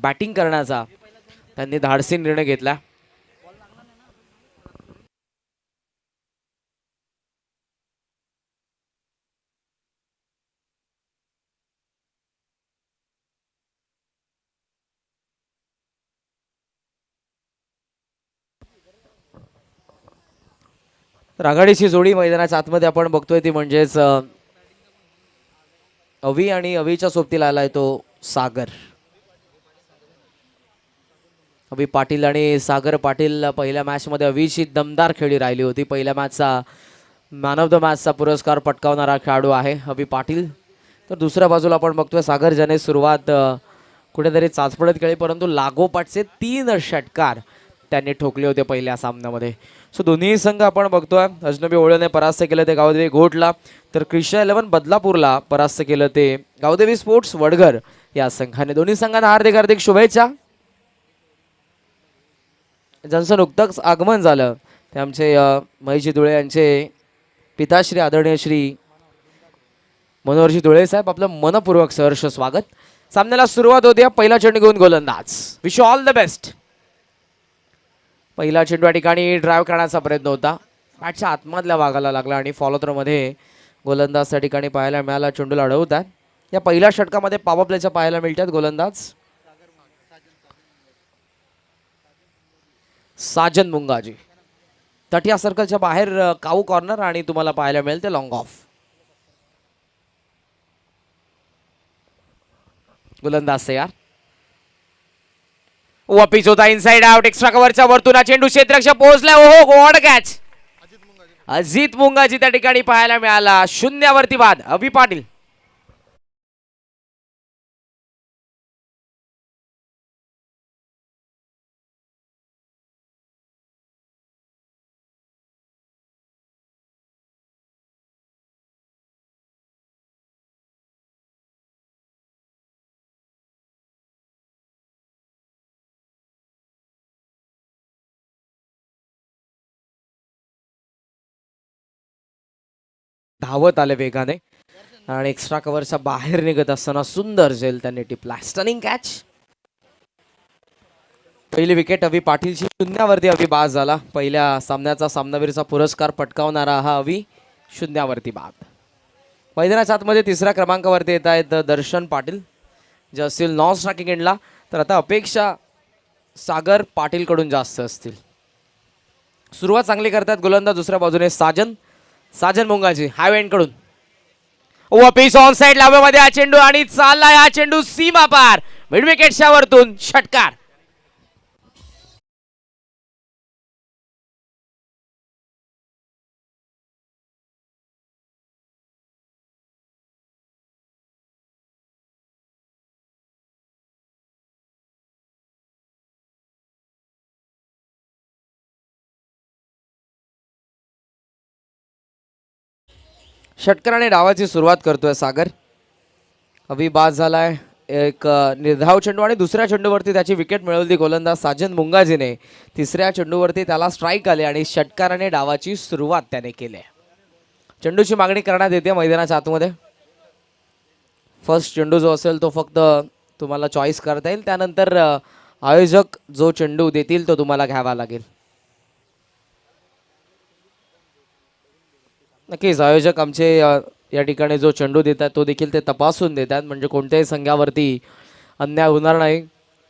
Batting करण्याचा त्यांनी धाडसी निर्णय घेतला. तर आघाडीची जोडी मैदानाच्या आतमध्ये आपण बघतोय ती म्हणजेच अवी आणि अवीच्या सोबतीला आलाय तो सागर. अवी पाटील आणि सागर पाटील पहिल्या मॅच मध्ये अवीची दमदार खेळी राहिली होती. पहिल्या मॅचचा मॅन ऑफ द मॅचचा पुरस्कार पटकावणारा खेळाडू आहे अवी पाटील. तर दुसऱ्या बाजूला आपण बघतोय सागर ज्याने सुरुवात कुठेतरी चाचपडत केली, परंतु लागोपाठचे 3 षटकार त्यांनी ठोकले होते पहिल्या सामन्यामध्ये. सो दोन्ही संघ आपण बघतोय. अजनबी ओळ्याने परास्त केलं ते गावदेवी घोटला, तर क्रिशा 11 बदलापूरला परास्त केलं ते गावदेवी स्पोर्ट्स वडघर या संघाने. दोन्ही संघांना हार्दिक हार्दिक शुभेच्छा. ज्यांचं नुकतंच आगमन झालं ते आमचे महेशजी धुळे यांचे पिताश्री आदरणीय श्री मनोहरजी धुळे साहेब, आपलं मनपूर्वक सहर्ष स्वागत. सामन्याला सुरुवात होते. पहिला चेंडू घेऊन गोलंदाज. Wish you all the best. पहिला चेंडू या ठिकाणी ड्राईव्ह करण्याचा प्रयत्न होता, बॅटच्या आतमधल्या भागाला लागला आणि फॉलो थ्रो मध्ये गोलंदाज त्या ठिकाणी पाहायला मिळाला. चेंडूला अडवतात. या पहिल्या षटकामध्ये पॉवर प्लेच्या पाहायला मिळतात. गोलंदाज साजन मुंगाजी. तटिया सर्कलच्या बाहेर काऊ कॉर्नर आणि तुम्हाला पाहायला मिळेल ते लॉंग ऑफ. गोलंदाज तयार. वापिस होता इनसाइड आउट. एक्स्ट्रा कव्हरच्या वरतून चेंडू क्षेत्ररक्षक पोहोचला. ओहो, गॉड कॅच. अजित मुंगाजी त्या ठिकाणी पाहायला मिळाला. शून्यावरती बाद. अभी पाटील. धावत आले वेगाने आणि एक्स्ट्रा कव्हरच्या बाहेर निघत असताना सुंदर झेल त्यांनी टिपला. Stunning catch. पहिली विकेट अवी पाटीलची. शून्यावरती अवी बाद झाला. पहिल्या सामन्याचा सामनावीरचा पुरस्कार पटकावणारा हा अवी शून्यावरती बाद. मैदानाच्या आतमध्ये तिसऱ्या क्रमांकावरती येत आहेत दर्शन पाटील जे असतील नॉन स्ट्रायकिंग एंडला. तर आता अपेक्षा सागर पाटील कडून जास्त असतील. सुरुवात चांगली करतात गोलंदाज. दुसऱ्या बाजूने साजन मुंगाजी हाय एंड कडून. वापिस ऑन साइड लांबमध्ये हा चेंडू आणि चालला हा चेंडू सीमा पार. मिड विकेटच्या वरतून षटकार. षटकाराने डावाची सुरुवात करतोय सागर. अवी बाद झालाय. एक निर्धाव चेंडू आणि दुसऱ्या चेंडूवरती त्याची विकेट मिळवली गोलंदाज साजन मुंगाजीने. तिसऱ्या चेंडूवरती त्याला स्ट्राईक आले आणि षटकाराने डावाची सुरुवात त्याने केली. चेंडूची मागणी करण्यात येते मैदानाच्या आतमध्ये. फर्स्ट चेंडू जो असेल तो फक्त तुम्हाला चॉईस करता येईल. त्यानंतर आयोजक जो चेंडू देतील तो तुम्हाला घ्यावा लागेल. नक्कीच आयोजक आमचे या ठिकाणी जो चेंडू देतात तो देखील ते तपासून देतात, म्हणजे कोणत्याही संघावरती अन्याय होणार नाही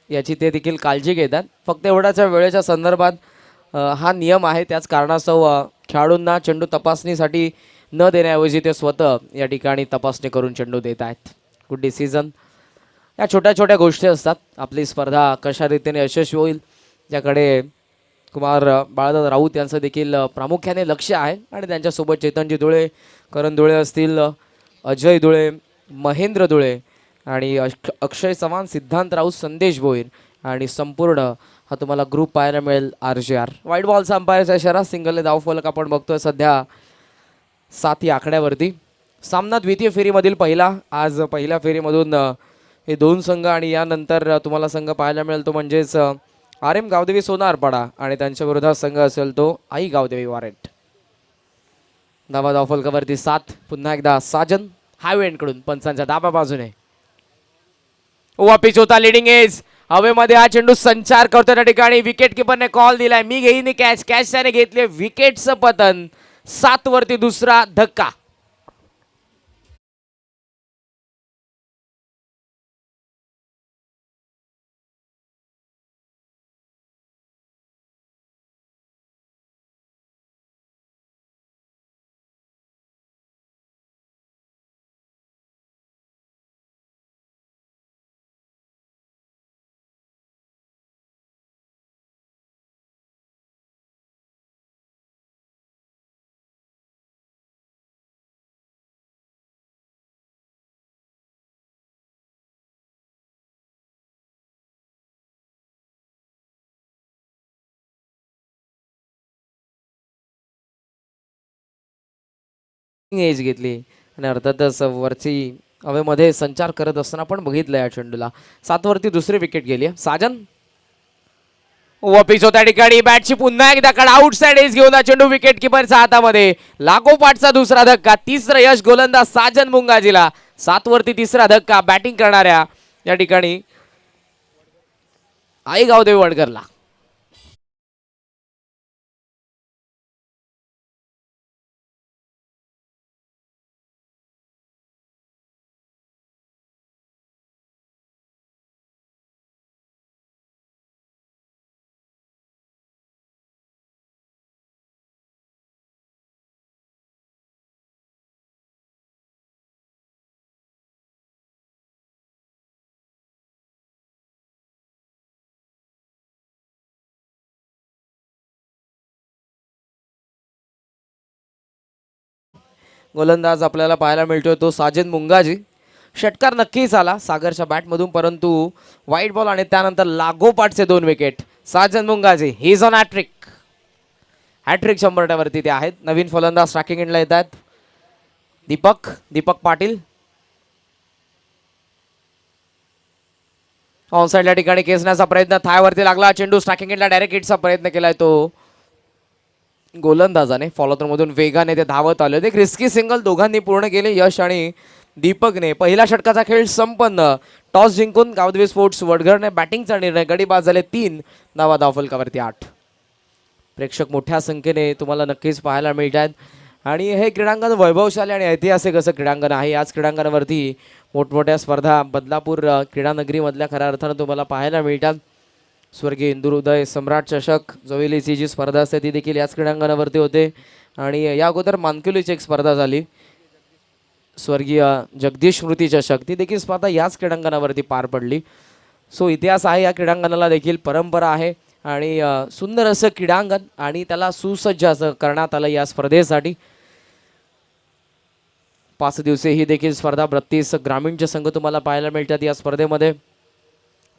याची ते देखील काळजी घेतात. फक्त एवढ्याच्या वेळेच्या संदर्भात हा नियम आहे. त्याच कारणास्तव खेळाडूंना चेंडू तपासणीसाठी न देण्याऐवजी ते स्वतः या ठिकाणी तपासणी करून चेंडू देत आहेत. Good decision. या छोट्या छोट्या गोष्टी असतात. आपली स्पर्धा कशा रीतीने यशस्वी होईल याकडे कुमार बाळादादा राऊत यांचं देखील प्रामुख्याने लक्ष आहे. आणि त्यांच्यासोबत चेतनजी धुळे, करण धुळे असतील, अजय धुळे, महेंद्र धुळे आणि अक्षय चव्हाण, सिद्धांत राऊत, संदेश भोईर आणि संपूर्ण हा तुम्हाला ग्रुप पाहायला मिळेल. RJR वाईट बॉलचा अंपायरचा इशारा. सिंगलने धावफलक आपण बघतोय सध्या 7 या आकड्यावरती. सामना द्वितीय फेरीमधील पहिला. आज पहिल्या फेरीमधून हे 2 संघ आणि यानंतर तुम्हाला संघ पाहायला मिळेल तो म्हणजेच RM गावदेवी सोनारपाडा आणि त्यांच्या विरोधात संघ असेल तो आई गावदेवी वारेट. धावफलकावरती 7. पुन्हा एकदा साजन हायवेंड कडून पंचांच्या डाव्या बाजूने. वापिस होता लिडिंग एज हवेमध्ये हा चेंडू संचार करतो त्या ठिकाणी विकेट किपरने कॉल दिलाय, मी घेईन कॅच. कॅच त्याने घेतले, विकेटचं पतन. 7 वरती दुसरा धक्का. एज घेतली आणि अर्थातच वरची हवेमध्ये संचार करत असताना आपण बघितलं या चेंडूला. 7 वरती दुसरी विकेट गेली. साजन वपिच त्या ठिकाणी बॅटची पुन्हा एकदा कडा आउट साइड एज घेऊन चेंडू विकेट किपरच्या हातामध्ये. लागोपाठचा दुसरा धक्का. तिसरं यश गोलंदाज साजन मुंगाजीला. 7 वरती तिसरा धक्का बॅटिंग करणाऱ्या या ठिकाणी आई गावदेवी वडकरला. गोलंदाज आपल्याला पाहायला मिळतोय तो साजिद मुंगाजी. षटकार नक्कीच आला सागरच्या बॅटमधून, परंतु वाईट बॉल आणि त्यानंतर लागोपाठचे 2 wicket. Sajan Mungaji he is on hattrick. Hattrick 100 वरती ते आहेत. नवीन फलंदाज स्ट्रायकिंग एंडला येतात. दीपक पाटील ऑनसाइड या ठिकाणी खेचण्याचा प्रयत्न, थायवरती लागला चेंडू. स्ट्रायकिंग एंडला डायरेक्ट हिटचा प्रयत्न केलाय तो गोलंदाजाने. फॉलोथ्रो मधून वेगाने ते धावत आले. एक रिस्की सिंगल दोघांनी पूर्ण केले, यश आणि दीपकने. पहिल्या षटकाचा खेळ संपन्न. टॉस जिंकून गावदेवी स्पोर्ट्स वडघरने बॅटिंगचा निर्णय. गडी बाद झाले 3 धावा, धावफलकावरती 8. प्रेक्षक मोठ्या संख्येने तुम्हाला नक्कीच पाहायला मिळतात आणि हे क्रीडांगण वैभवशाली आणि ऐतिहासिक असं क्रीडांगण आहे. याच क्रीडांगणावरती मोठमोठ्या स्पर्धा बदलापूर क्रीडानगरीमधल्या खऱ्या अर्थानं तुम्हाला पाहायला मिळतात. स्वर्गीय इंदुरुदय सम्राट चषक जोवेलीची जी स्पर्धा असते ती देखील याच क्रीडांगणावरती होते आणि या अगोदर मानकुलीची एक स्पर्धा झाली, स्वर्गीय जगदीश स्मृती चषक, ती देखील स्पर्धा याच क्रीडांगणावरती पार पडली. सो इतिहास आहे या क्रीडांगणाला, देखील परंपरा आहे आणि सुंदर असं क्रीडांगण आणि त्याला सुसज्ज असं करण्यात आलं या स्पर्धेसाठी. 5 दिवसीय ही देखील स्पर्धा. 32 ग्रामीणचे संघ तुम्हाला पाहायला मिळतात या स्पर्धेमध्ये.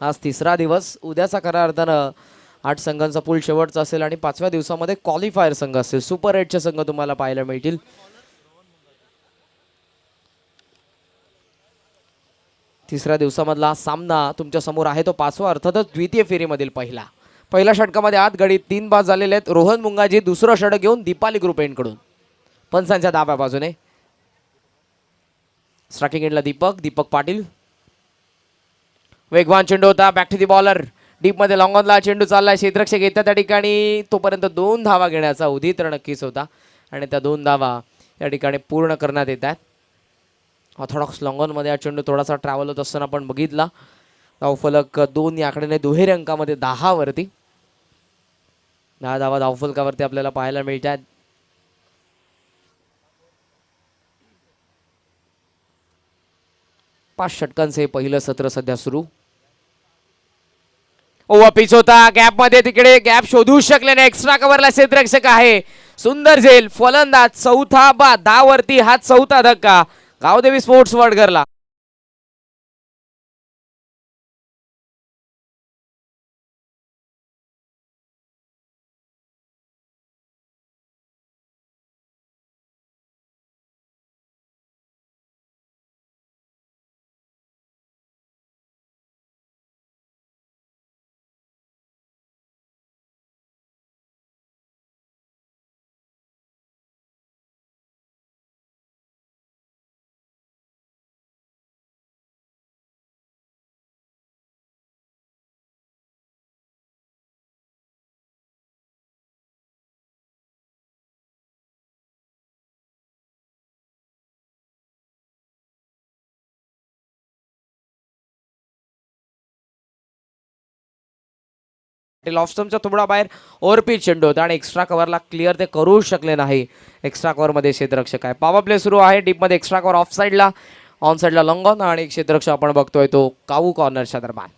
आज 3रा दिवस. उद्याचा खऱ्या अर्थानं 8 संघांचा पूल शेवटचा असेल आणि 5व्या दिवसामध्ये क्वालिफायर संघ असेल. सुपर 8चे संघ तुम्हाला पाहायला मिळतील. तिसऱ्या दिवसामधला सामना तुमच्या समोर आहे तो 5वा, अर्थातच द्वितीय फेरीमधील पहिल्या षटकामध्ये आत गडी 3 बाद झालेले आहेत. रोहन मुंगाजी दुसरं षटक घेऊन दीपाली ग्रुप एंडकडून पंचांच्या डाव्या बाजूने. स्ट्रायकिंग एंडला दीपक पाटील. वेगवान चेंडू होता, back to the bowler. Deep मध्ये लॉंग ऑनला चेंडू चाललाय. क्षेत्ररक्षक येतात त्या ठिकाणी. तोपर्यंत 2 धावा घेण्याचा उदी तर नक्कीच होता आणि त्या 2 धावा या ठिकाणी पूर्ण करण्यात येतात. ऑर्थोडॉक्स लॉंग ऑन मध्ये हा चेंडू थोडासा ट्रॅव्हल होत असताना आपण बघितला. धावफलक 2 या आकड्याने दुहेरी अंकामध्ये 10 वरती. 10 धावा धावफलकावरती आपल्याला पाहायला मिळतात. पाच षटकांचे पहिलं सत्र सध्या सुरू. ओव्हर पिच होता, गॅप मध्ये तिकडे गॅप शोधू शकले नाही. एक्स्ट्रा कव्हरला क्षेत्ररक्षक आहे. सुंदर झेल फलंदाज. चौथा बाद. 10 वरती हा 4था धक्का गावदेवी स्पोर्ट्स वडघरला. ऑफ स्टंपच्या थोडा बाहेर ओव्हरपिच चेंडू होता आणि एक्स्ट्रा कव्हरला क्लिअर ते करू शकले नाही. एक्स्ट्रा कव्हरमध्ये क्षेत्ररक्षक आहे. पॉवर प्ले सुरू आहे डीपमध्ये. एक्स्ट्रा कव्हर ऑफ साईडला, ऑन साईडला लॉंग ऑन आणि क्षेत्ररक्षक आपण बघतोय तो काऊ कॉर्नरच्या दरम्यान.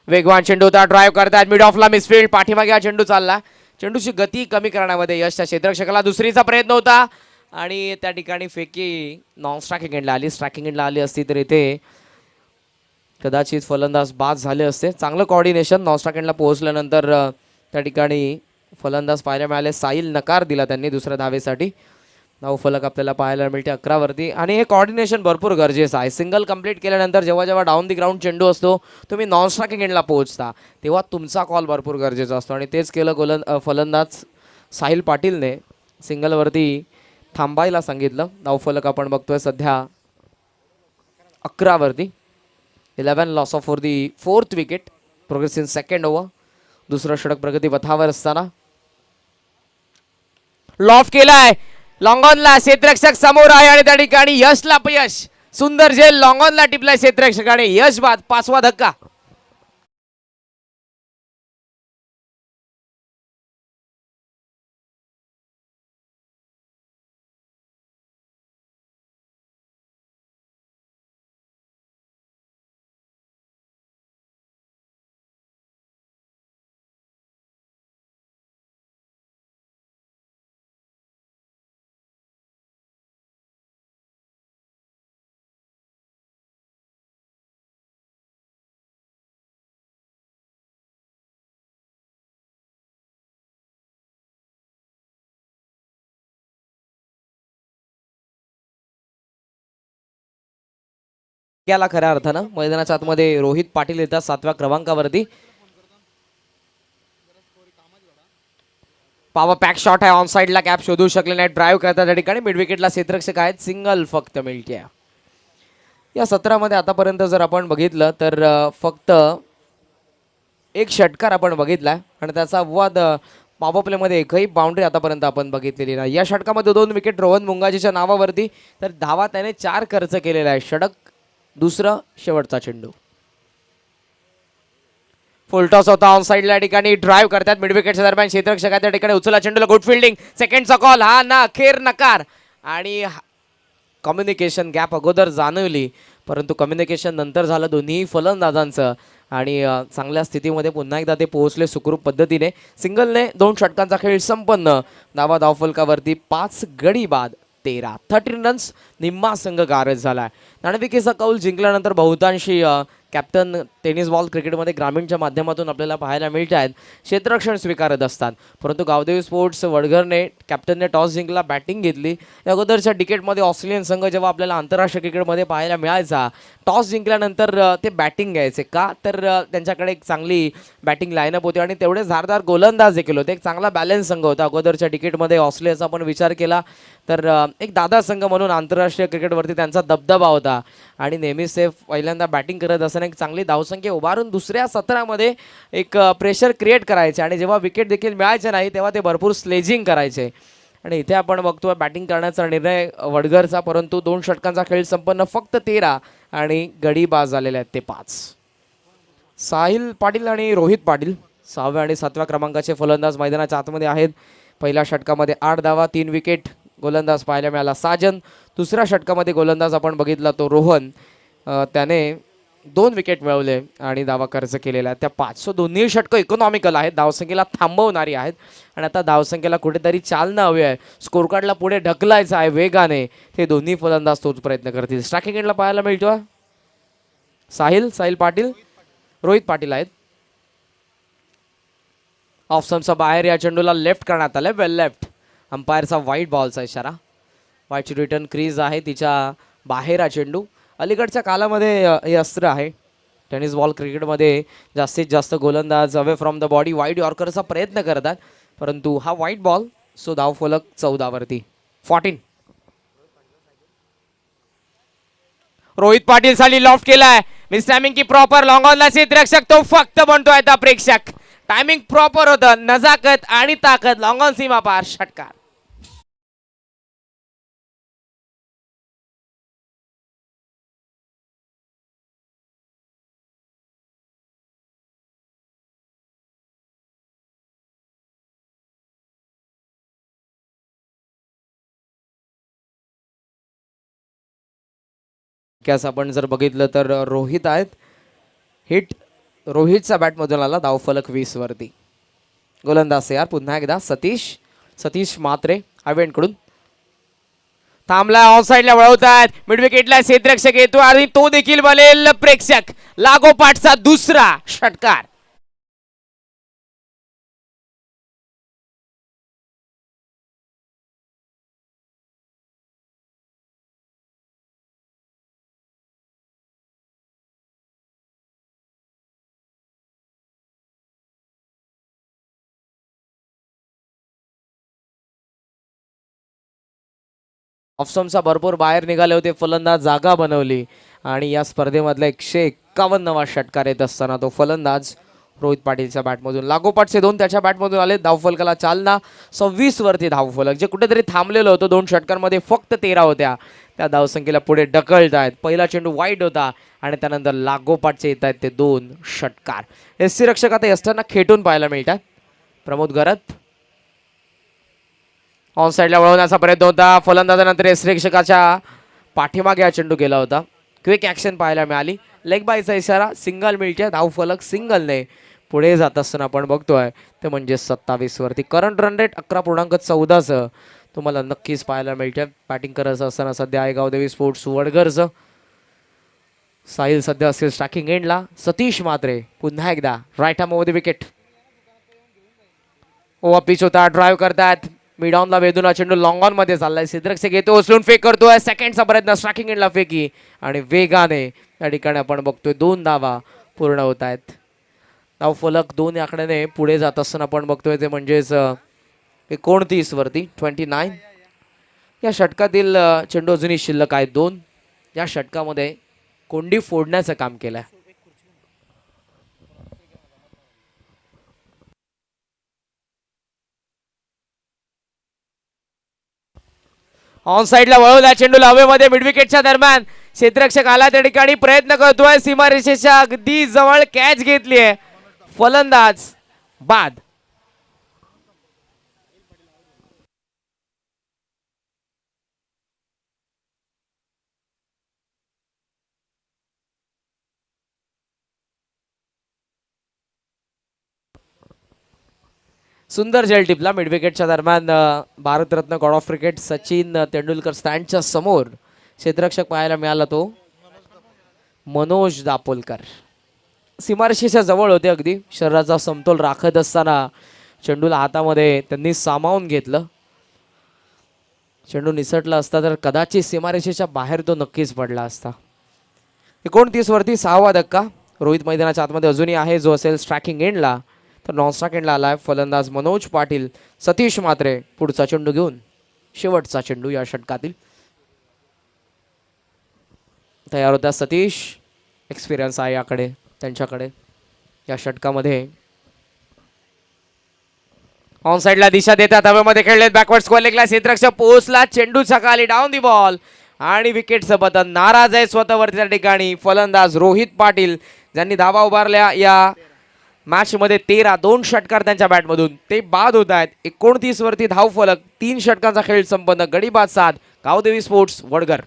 वेगवान चेंडू होता, ड्राईव्ह करतात मिड ऑफला मिसफील्ड. पाठीमागे हा चेंडू चालला. चेंडूची गती कमी करण्यामध्ये यश त्या क्षेत्ररक्षकाला. दुसरीचा प्रयत्न होता आणि त्या ठिकाणी फेकी नॉन स्ट्रायकिंग एंडला आली. स्ट्रायकिंग एंडला आली असती तर इथे कदाचित फलंदाज बाद झाले असते. चांगलं कॉर्डिनेशन. नॉन स्ट्रायकिंग एंडला पोहोचल्यानंतर त्या ठिकाणी फलंदाज पाहायला मिळाले. साहिल नकार दिला त्यांनी दुसऱ्या धावेसाठी. धावफलक आपल्याला पाहायला मिळते 11 वरती आणि हे कॉर्डिनेशन भरपूर गरजेचं आहे. सिंगल कंप्लीट केल्यानंतर जेव्हा जेव्हा डाऊन दी ग्राउंड चेंडू असतो तुम्ही नॉन स्ट्रायकिंग एंडला पोहोचता तेव्हा तुमचा कॉल भरपूर गरजेचा असतो आणि तेच केलं फलंदाज साहिल पाटीलने. सिंगलवरती थांबायला सांगितलं. धावफलक आपण बघतोय सध्या 11 वरती. 11 loss of for the 4th wicket. Progress in second over. दुसरं षटक प्रगती पथावर असताना लॉफ केलाय लॉंगॉनला. क्षेत्ररक्षक समोर आहे आणि त्या ठिकाणी यशला अपयश. सुंदर झेल लॉंगॉनला टिपलाय क्षेत्ररक्षकाने. यश बाद. 5वा धक्का. याला खऱ्या अर्थानं मैदानाच्या आतमध्ये रोहित पाटील येतात 7व्या क्रमांकावरती. पॉवर पॅक शॉट आहे. ऑन साईडला कॅप शोधू शकले नाही. ड्राईव्ह करतात त्या ठिकाणी. मिड विकेटला क्षेत्ररक्षक आहेत. सिंगल फक्त मिळते. या सत्रामध्ये आतापर्यंत जर आपण बघितलं तर फक्त एक षटकार आपण बघितलाय आणि त्याचा वाद पॉवर प्लेमध्ये एकही बाउंड्री आतापर्यंत आपण बघितलेली नाही. या षटकामध्ये 2 विकेट रोहन मुंगाजीच्या नावावरती तर धावा त्याने 4 खर्च केलेला आहे. षटक दुसरं शेवटचा चेंडू. फुलटॉस होता ऑन साईडला. या ठिकाणी ड्राईव्ह करतात मिड विकेटच्या दरम्यान क्षेत्ररक्षक त्या ठिकाणी उचलला चेंडूला. Good fielding. सेकंडचा कॉल हा ना अखेर नकार आणि कम्युनिकेशन गॅप अगोदर जाणवली परंतु कम्युनिकेशन नंतर झालं दोन्ही फलंदाजांचं आणि चांगल्या स्थितीमध्ये पुन्हा एकदा ते पोहोचले सुखरूप पद्धतीने. सिंगलने 2 षटकांचा खेळ संपन्न. धावफलकावरती 5 गडी बाद 13 रन्स. निम्मा संघ गारज झाला. नाणेफेकीचा कौल जिंकल्यानंतर बहुतांशी कॅप्टन टेनिस बॉल क्रिकेटमध्ये ग्रामीणच्या माध्यमातून आपल्याला पाहायला मिळत आहेत क्षेत्ररक्षण स्वीकारत असतात. परंतु गावदेवी स्पोर्ट्स वडघरने कॅप्टनने टॉस जिंकला, बॅटिंग घेतली. या अगोदरच्या डिकेटमध्ये ऑस्ट्रेलियन संघ जेव्हा आपल्याला आंतरराष्ट्रीय क्रिकेटमध्ये पाहायला मिळायचा टॉस जिंकल्यानंतर ते बॅटिंग घ्यायचे का तर त्यांच्याकडे एक चांगली बॅटिंग लाईनअप होती आणि तेवढे धारदार गोलंदाज देखील होते. एक चांगला बॅलन्स संघ होता. अगोदरच्या डिकेटमध्ये ऑस्ट्रेलियाचा आपण विचार केला तर एक दादा संघ म्हणून आंतरराष्ट्रीय क्रिकेटवरती त्यांचा दबदबा होता आणि नेहमीच ते पहिल्यांदा बॅटिंग करत असताना एक चांगली धावसंख्या उभारून दुसऱ्या सत्रामध्ये एक प्रेशर क्रिएट करायचे आणि जेव्हा विकेट देखील मिळायचे नाही तेव्हा ते भरपूर स्लेजिंग करायचे. आणि इथे आपण बघतोय बॅटिंग करण्याचा निर्णय वडघरचा परंतु 2 षटकांचा खेळ संपन्न. फक्त 13 आणि गडी बाद झालेले आहेत ते 5. साहिल पाटील आणि रोहित पाटील 6व्या आणि 7व्या क्रमांकाचे फलंदाज मैदानाच्या आतमध्ये आहेत. पहिल्या षटकामध्ये 8 धावा 3 विकेट. गोलंदाज पाहायला मिळाला साजन. दुसऱ्या षटकामध्ये गोलंदाज आपण बघितला तो रोहन. त्याने 2 विकेट मिळवले आणि धावा खर्च केलेला आहे त्या 5. सो दोन्ही षटकं इकॉनॉमिकल आहेत. धावसंख्येला थांबवणारी आहेत आणि आता धावसंख्येला कुठेतरी चालना हवी आहे. स्कोर कार्डला पुढे ढकलायचं आहे वेगाने. हे दोन्ही फलंदाज तोच प्रयत्न करतील. स्ट्रायकिंग एंडला पाहायला मिळतो साहिल पाटील, रोहित पाटील आहेत. ऑफ स्टंपचा बाहेर या चेंडूला लेफ्ट करण्यात आलं. वेल लेफ्ट. अंपायरचा व्हाईट बॉलचा इशारा. व्हाईटची रिटर्न क्रीज आहे तिच्या बाहेर हा चेंडू. अलीकडच्या कालामध्ये हे अस्त्र आहे टेनिस बॉल क्रिकेटमध्ये. जास्तीत जास्त गोलंदाज away from the body wide यॉर्करचा प्रयत्न करतात परंतु हा व्हाईट बॉल. सो धावफलक 14 वरती 14. रोहित पाटील साली लॉफ्ट केलाय. मिस टायमिंग की प्रॉपर लॉंग ऑनला क्षेत्ररक्षक तो फक्त बनतोय आता प्रेक्षक. टायमिंग प्रॉपर होतं. नजाकत आणि ताकद लॉंग ऑन सीमा पार षटकार. कॅस आपण जर बघितलं तर रोहित आहेत. हिट रोहितचा बॅटमधून आला, धावफलक 20 वरती. गोलंदाज यार पुन्हा एकदा सतीश मात्रे हायवेंडकडून थांबला, ऑफ साईडला वळवतात, मिड विकेटला क्षेत्ररक्षक येतो आणि तो देखील बलेल प्रेक्षक. लागोपाठचा दुसरा षटकार. ऑफस्टम्पचा भरपूर बाहेर निघाले होते फलंदाज, जागा बनवली आणि या स्पर्धेमधला 151वा षटकार येत असताना तो फलंदाज रोहित पाटीलच्या बॅटमधून लागोपाठचे दोन त्याच्या बॅटमधून आले. धावफलकाला चालना 26 वरती धावफलक. जे कुठेतरी थांबलेलं होतं 2 षटकांमध्ये फक्त 13 होत्या, त्या धावसंख्येला पुढे ढकलत आहेत. पहिला चेंडू वाईट होता आणि त्यानंतर लागोपाठचे येत आहेत ते 2 षटकार. एससी रक्षक आता असताना खेटून पाहायला मिळतात. प्रमोद गरत ऑन साईडला वळवण्याचा प्रयत्न होता, फलंदाजानंतर एस रक्षकाच्या पाठीमागे हा चेंडू गेला होता. क्विक ॲक्शन पाहायला मिळाली. लेग बायचा इशारा, सिंगल मिळते. धावफलक सिंगलने पुढे जात असताना आपण बघतोय ते म्हणजे 27 वरती. करंट रन रेट 11.14 तुम्हाला नक्कीच पाहायला मिळते. बॅटिंग करायचं असताना सध्या आहे गावदेवी स्पोर्ट्स वडगरचं. साहिल सध्या असेल स्ट्रायकिंग एंडला. सतीश मात्रे पुन्हा एकदा राईट हॅममध्ये विकेट. ओव्हर पिच होता, ड्राईव्ह करतात, मिडॉनला वेधून चेंडू लॉंग ऑन मध्ये चाललाय. क्षेत्ररक्षक येतो, उचलून फेक करतोय. सेकंडचा प्रयत्न, स्ट्रायकिंग एंडला फेकी आणि वेगाने या ठिकाणी आपण बघतोय 2 धावा पूर्ण होत आहेत. धावफलक 2 आकड्याने पुढे जात असताना आपण बघतोय ते म्हणजेच 29 वरती 29. या षटकातील चेंडू अजूनही शिल्लक आहेत 2. या षटकामध्ये कोंडी फोडण्याचं काम केलंय. ऑन साईडला वळवला चेंडू हवेमध्ये मिड विकेटच्या दरम्यान. क्षेत्ररक्षक आला त्या ठिकाणी प्रयत्न करतोय, सीमारेषेच्या अगदी जवळ कॅच घेतली आहे. फलंदाज बाद. सुंदर झेल टिपला मिड विकेटच्या दरम्यान. Bharat Ratna god of cricket Sachin Tendulkar स्टँडच्या समोर क्षेत्ररक्षक पाहायला मिळाला तो मनोज दापोलकर. सीमारेषेच्या जवळ होते, अगदी शरीराचा समतोल राखत असताना चेंडूला हातामध्ये त्यांनी सामावून घेतलं. चेंडू निसटला असता तर कदाचित सीमारेषेच्या बाहेर तो नक्कीच पडला असता. 29 वरती 6वा धक्का. रोहित मैदानाच्या आतमध्ये अजूनही आहे, जो असेल स्ट्रायकिंग एंडला. तर नॉन स्ट्रायक एंडला आलाय फलंदाज मनोज पाटील. सतीश मात्रे पुढचा चेंडू घेऊन शेवटचा चेंडू या षटकातील. तयार होता सतीश, एक्सपिरियन्स आहे याकडे त्यांच्याकडे. या षटकामध्ये ऑन साईडला दिशा देतात, हवेमध्ये खेळलेत, बॅकवर्ड स्क्वेअर लेगला क्षेत्ररक्षक पोहोचला, चेंडूच्या खाली डाऊन दी बॉल आणि विकेटचं पतन. नाराज आहे स्वतःवरती त्या ठिकाणी फलंदाज रोहित पाटील, ज्यांनी धावा उभारल्या या मॅच मध्ये. 2 षटकार त्यांच्या बॅटमधून ते बाद होत आहेत. 29 वरती धावफलक. 3 षटकांचा खेळ संपन्न. गडी बाद 7. गावदेवी स्पोर्ट्स वडगर.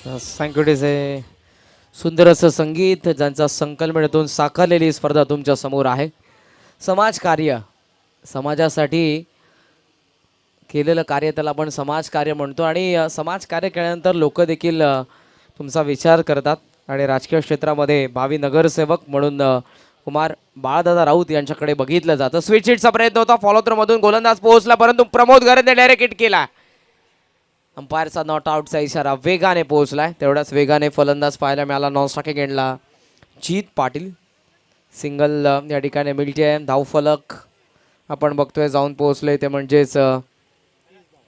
संकटेचे सुंदर असं संगीत ज्यांचा संकल्पनेतून साकारलेली स्पर्धा तुमच्या समोर आहे. समाजकार्य, समाजासाठी केलेलं कार्य त्याला आपण समाजकार्य म्हणतो आणि समाजकार्य केल्यानंतर लोक देखील तुमचा विचार करतात आणि राजकीय क्षेत्रामध्ये भावी नगरसेवक म्हणून कुमार बाळदादा राऊत यांच्याकडे बघितलं जातं. स्वीट हिटचा प्रयत्न होता, फॉलो थ्रो मधून गोलंदाज पोहोचला परंतु प्रमोद गरजने डायरेक्ट हिट केला. अंपायरचा नॉट आउटचा इशारा वेगाने पोहोचलाय. तेवढ्याच वेगाने फलंदाज पाहायला मिळाला नॉन स्ट्रायकिंग एंडला जीत पाटील. सिंगल या ठिकाणी मिळते. धावफलक आपण बघतोय जाऊन पोहोचले ते म्हणजेच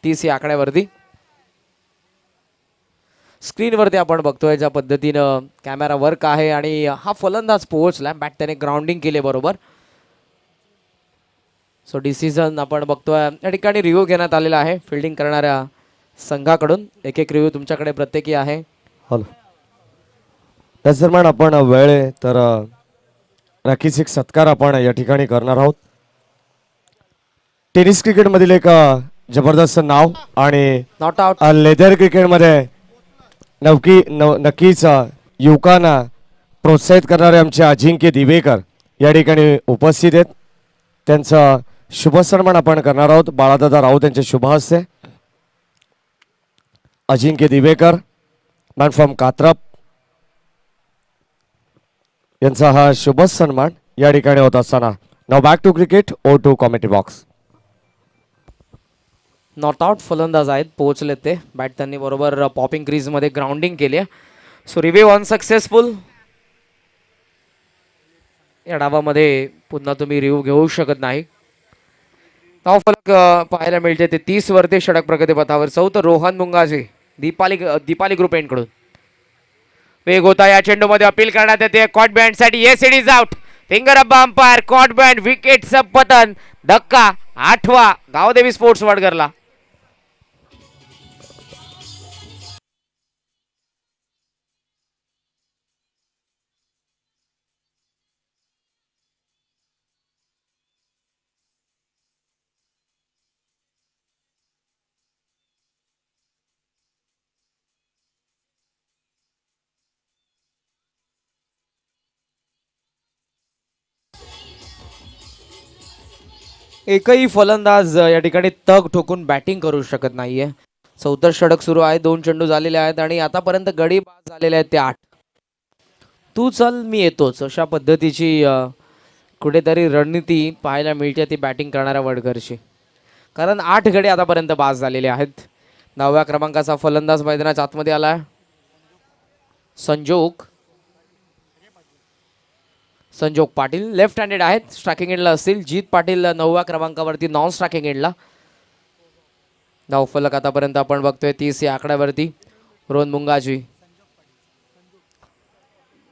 30 या आकड्यावरती. स्क्रीनवरती आपण बघतोय ज्या पद्धतीनं कॅमेरा वर्क आहे आणि हा फलंदाज पोहोचला. बॅट त्याने ग्राउंडिंग केले बरोबर. सो डिसिजन आपण बघतोय या ठिकाणी रिव्ह्यू घेण्यात आलेला आहे फिल्डिंग करणाऱ्या संघाकडून. एक एक रिव्ह्यू तुमच्याकडे प्रत्येकी आहे. हॅलो त्याच दरम्यान आपण वेळ आहे तर नक्कीच एक सत्कार आपण या ठिकाणी करणार आहोत. टेनिस क्रिकेटमधील एक जबरदस्त नाव आणि नॉट आउट. लेदर क्रिकेटमध्ये नक्कीच युवकांना प्रोत्साहित करणारे आमचे अजिंक्य दिवेकर या ठिकाणी उपस्थित आहेत. त्यांचा शुभसन्मान आपण करणार आहोत बाळादादा राऊत यांच्या शुभ हस्ते. अजिंक्य दिवेकर मॅन फ्रॉम कात्रप यांचा हा शुभ सन्मान या ठिकाणी होत असताना नाव back to cricket over to commentary box. Not out फलंदाज आहेत पोहोचले ते. बॅट त्यांनी बरोबर पॉपिंग क्रीजमध्ये ग्राउंडिंग केली आहे. So review unsuccessful. या डावामध्ये पुन्हा तुम्ही रिव्ह्यू घेऊ शकत नाही. धावफलक पाहायला मिळते ते 30 वरती षटक प्रगतीपथावर. चौथं रोहन मुंगाजी दीपाली ग्रुप एंडकडून. वेग होता या चेंडूमध्ये अपील करण्यात येते कॉट बँड साठी. Yes it is out. Finger up umpire. Caught behind विकेटचं पतन. धक्का 8वा गावदेवी स्पोर्ट्स वडगरला. एकही फलंदाज या ठिकाणी तग ठोकून बॅटिंग करू शकत नाहीये. चौथं षटक सुरू आहे. 2 चेंडू झालेले आहेत आणि आतापर्यंत गडी बाद झालेले आहेत ते 8. तू चल मी येतोच अशा पद्धतीची कुठेतरी रणनीती पाहायला मिळते ती बॅटिंग करणाऱ्या वडगरची. कारण 8 गडी आतापर्यंत बाद झालेले आहेत. 9व्या क्रमांकाचा फलंदाज मैदानाच्या आतमध्ये आलाय संजोग पाटील. लेफ्ट हँडेड आहेत. स्ट्रायकिंग एंडला असतील. जीत पाटील 9व्या क्रमांकावरती नॉन स्ट्रायकिंग एंडला. धावफलक आतापर्यंत आपण बघतोय 30 या आकड्यावरती. रोहन मुंगाजी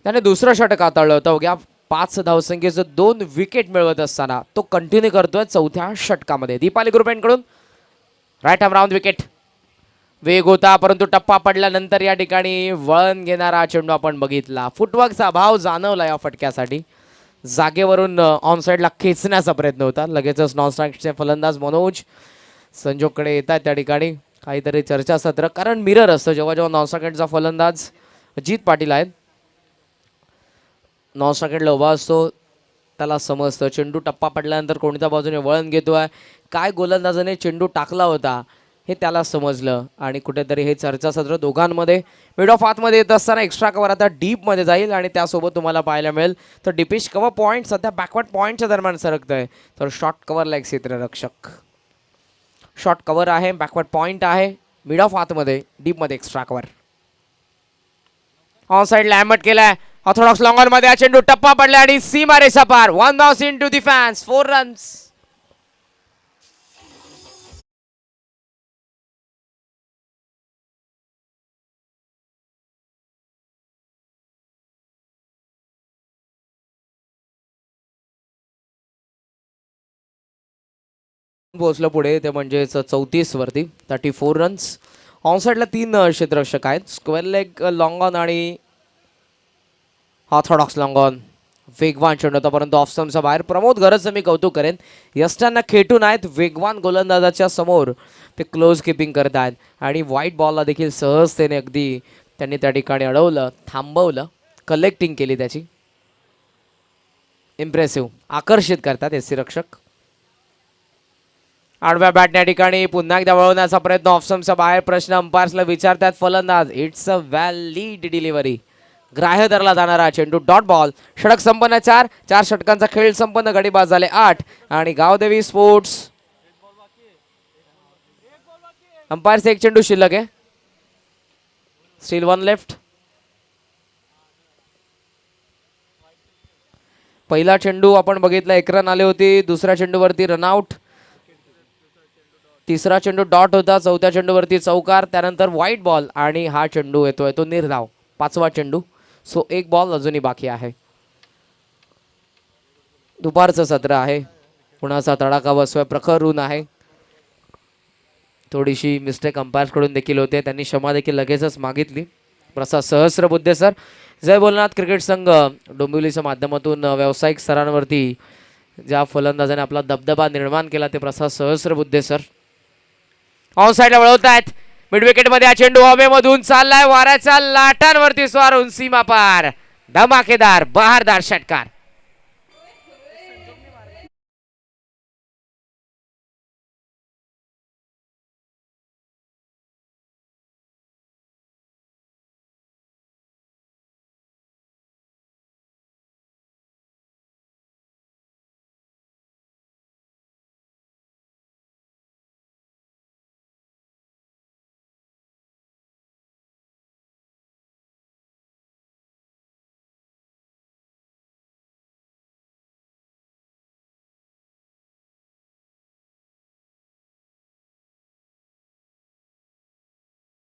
त्याने दुसरं षटक हाताळलं होतं. अवघ्या 5 धावसंख्येचं 2 विकेट मिळवत असताना तो कंटिन्यू करतोय 4थ्या षटकामध्ये. दीपाली ग्रुप एंडकडून राईट आर्म राऊंड विकेट. वेग होता परंतु टप्पा पडल्यानंतर या ठिकाणी वळण घेणारा चेंडू आपण बघितला. फुटवर्कचा अभाव जाणवला या फटक्यासाठी. जागेवरून ऑन साईडला खेचण्याचा प्रयत्न होता. लगेचच नॉन स्ट्राईकचे फलंदाज मनोज संजोगकडे येतात. त्या ठिकाणी काहीतरी चर्चासत्र कारण मिरर असतं जेव्हा जेव्हा नॉन स्ट्रायकेटचा फलंदाज जीत पाटील आहेत. नॉन स्ट्रायकेटला उभा असतो त्याला समजतं चेंडू टप्पा पडल्यानंतर कोणत्या बाजूने वळण घेतोय काय गोलंदाजाने चेंडू टाकला होता हे त्याला समजलं आणि कुठेतरी हे चर्चासत्र दोघांमध्ये मिड ऑफ आतमध्ये येत असताना एक्स्ट्रा कव्हर आता डीपमध्ये जाईल आणि त्यासोबत तुम्हाला पाहायला मिळेल तर डीपिश कव्हर पॉईंट सध्या बॅकवर्ड पॉईंटच्या दरम्यान सरकत आहे. तर शॉर्ट कव्हरला एक क्षेत्ररक्षक. शॉर्ट कव्हर आहे. बॅकवर्ड पॉईंट आहे. मिड ऑफ आतमध्ये डीपमध्ये एक्स्ट्रा कव्हर. ऑन साईडला हॅमट केलाय. ऑर्थोडॉक्स लॉंगर मध्ये चेंडू टप्पा पडला आणि सीमा रेषा पार. 1 bounce into the fans. 4 runs. पोहोचलं पुढे ते म्हणजेच 34 वरती 34 रन्स. ऑनसाईडला 3 क्षेत्ररक्षक आहेत. स्क्वेअर लेग लॉंग ऑन आणि ऑर्थोडॉक्स लॉंग ऑन. वेगवान चेंडू होता परंतु ऑफ स्टंपच्या बाहेर. प्रमोद गरजचं मी कौतुक करेन. यष्टांना खेटून आहेत. वेगवान गोलंदाजाच्या समोर ते क्लोज किपिंग करत आहेत आणि व्हाईट बॉलला देखील सहजतेने अगदी त्यांनी त्या ठिकाणी अडवलं, थांबवलं, कलेक्टिंग केली त्याची. इम्प्रेसिव्ह, आकर्षित करतात एस सी रक्षक. आडव्या बॅट या ठिकाणी पुन्हा एकदा वळवण्याचा प्रयत्न ऑफस्टंपच्या बाहेर. प्रश्न अंपायर्सला विचारतात फलंदाज. It's a valid delivery. ग्राह्य धरला जाणारा चेंडू डॉट बॉल. षटक संपन्न 4. 4 षटकांचा खेळ संपन्न, गडी बाद झाले 8. आणि गावदेवी स्पोर्ट्स अंपायर्स एक चेंडू शिल्लक आहे. Steel 1 left. पहिला चेंडू आपण बघितला, 1 रन आले होते. दुसऱ्या चेंडूवरती रनआउट. तिसरा चेंडू डॉट होता. चौथ्या चेंडूवरती चौकार. त्यानंतर व्हाईट बॉल आणि हा चेंडू येतोय तो निर्धाव, 5वा चेंडू. सो 1 बॉल अजूनही बाकी आहे. दुपारचं सत्र आहे. उन्हाचा तडाखा बसतोय, प्रखर ऊन आहे. थोडीशी मिस्टेक अंपायर्स कडून देखील होते, त्यांनी क्षमा देखील लगेचच मागितली. प्रसाद सहस्रबुद्धे सर. जय भोलेनाथ क्रिकेट संघ डोंबिवलीच्या माध्यमातून व्यावसायिक स्तरांवरती ज्या फलंदाजाने आपला दबदबा निर्माण केला ते प्रसाद सहस्रबुद्धे सर. ऑन साईडला वळवतायत. मिड विकेट मध्ये हा चेंडू हवेमधून चाललाय, वाऱ्याच्या लाटांवरती स्वारून सीमा पार. धमाकेदार बहारदार षटकार.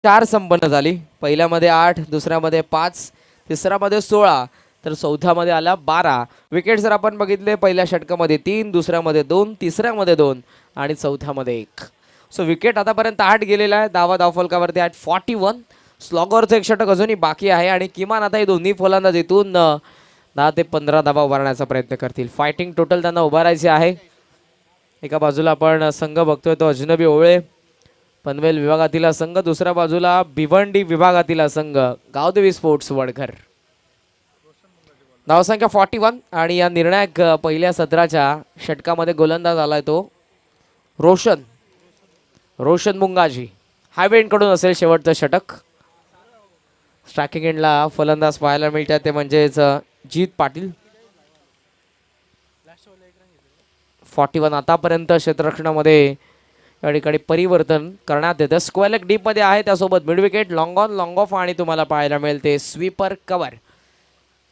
चार संपन्न झाली. पहिल्यामध्ये 8, दुसऱ्यामध्ये 5, तिसऱ्यामध्ये 16, तर चौथ्यामध्ये आला 12 विकेट. जर आपण बघितले, पहिल्या षटकामध्ये 3, दुसऱ्यामध्ये 2, तिसऱ्यामध्ये 2 आणि चौथ्यामध्ये 1. सो विकेट आतापर्यंत 8 गेलेला आहे. धावफलकावरती 41. स्लॉगरचं एक षटक अजूनही बाकी आहे आणि किमान आता हे दोन्ही फलंदाज इथून 10 ते 15 धावा उभारण्याचा प्रयत्न करतील. फायटिंग टोटल त्यांना उभारायची आहे. एका बाजूला आपण संघ बघतोय तो अजनबी ओवळे पनवेल विभागातील संघ, दुसऱ्या बाजूला भिवंडी विभागातील संघ गावदेवी स्पोर्ट्स वडघर. धावसंख्या 41 आणि या निर्णायक पहिल्या सत्राच्या षटकामध्ये गोलंदाज आलाय तो रोशन मुंगाजी. हायवे एंडकडून असेल शेवटचं षटक. स्ट्रायकिंग एंडला फलंदाज पाहायला मिळतात ते म्हणजेच जीत पाटील. 41 आतापर्यंत क्षेत्ररक्षणामध्ये या ठिकाणी परिवर्तन करण्यात येतं. स्क्वेअर लेग डीप मध्ये आहे, त्यासोबत mid wicket, long on, long of आणि तुम्हाला पाहायला मिळते स्वीपर कव्हर.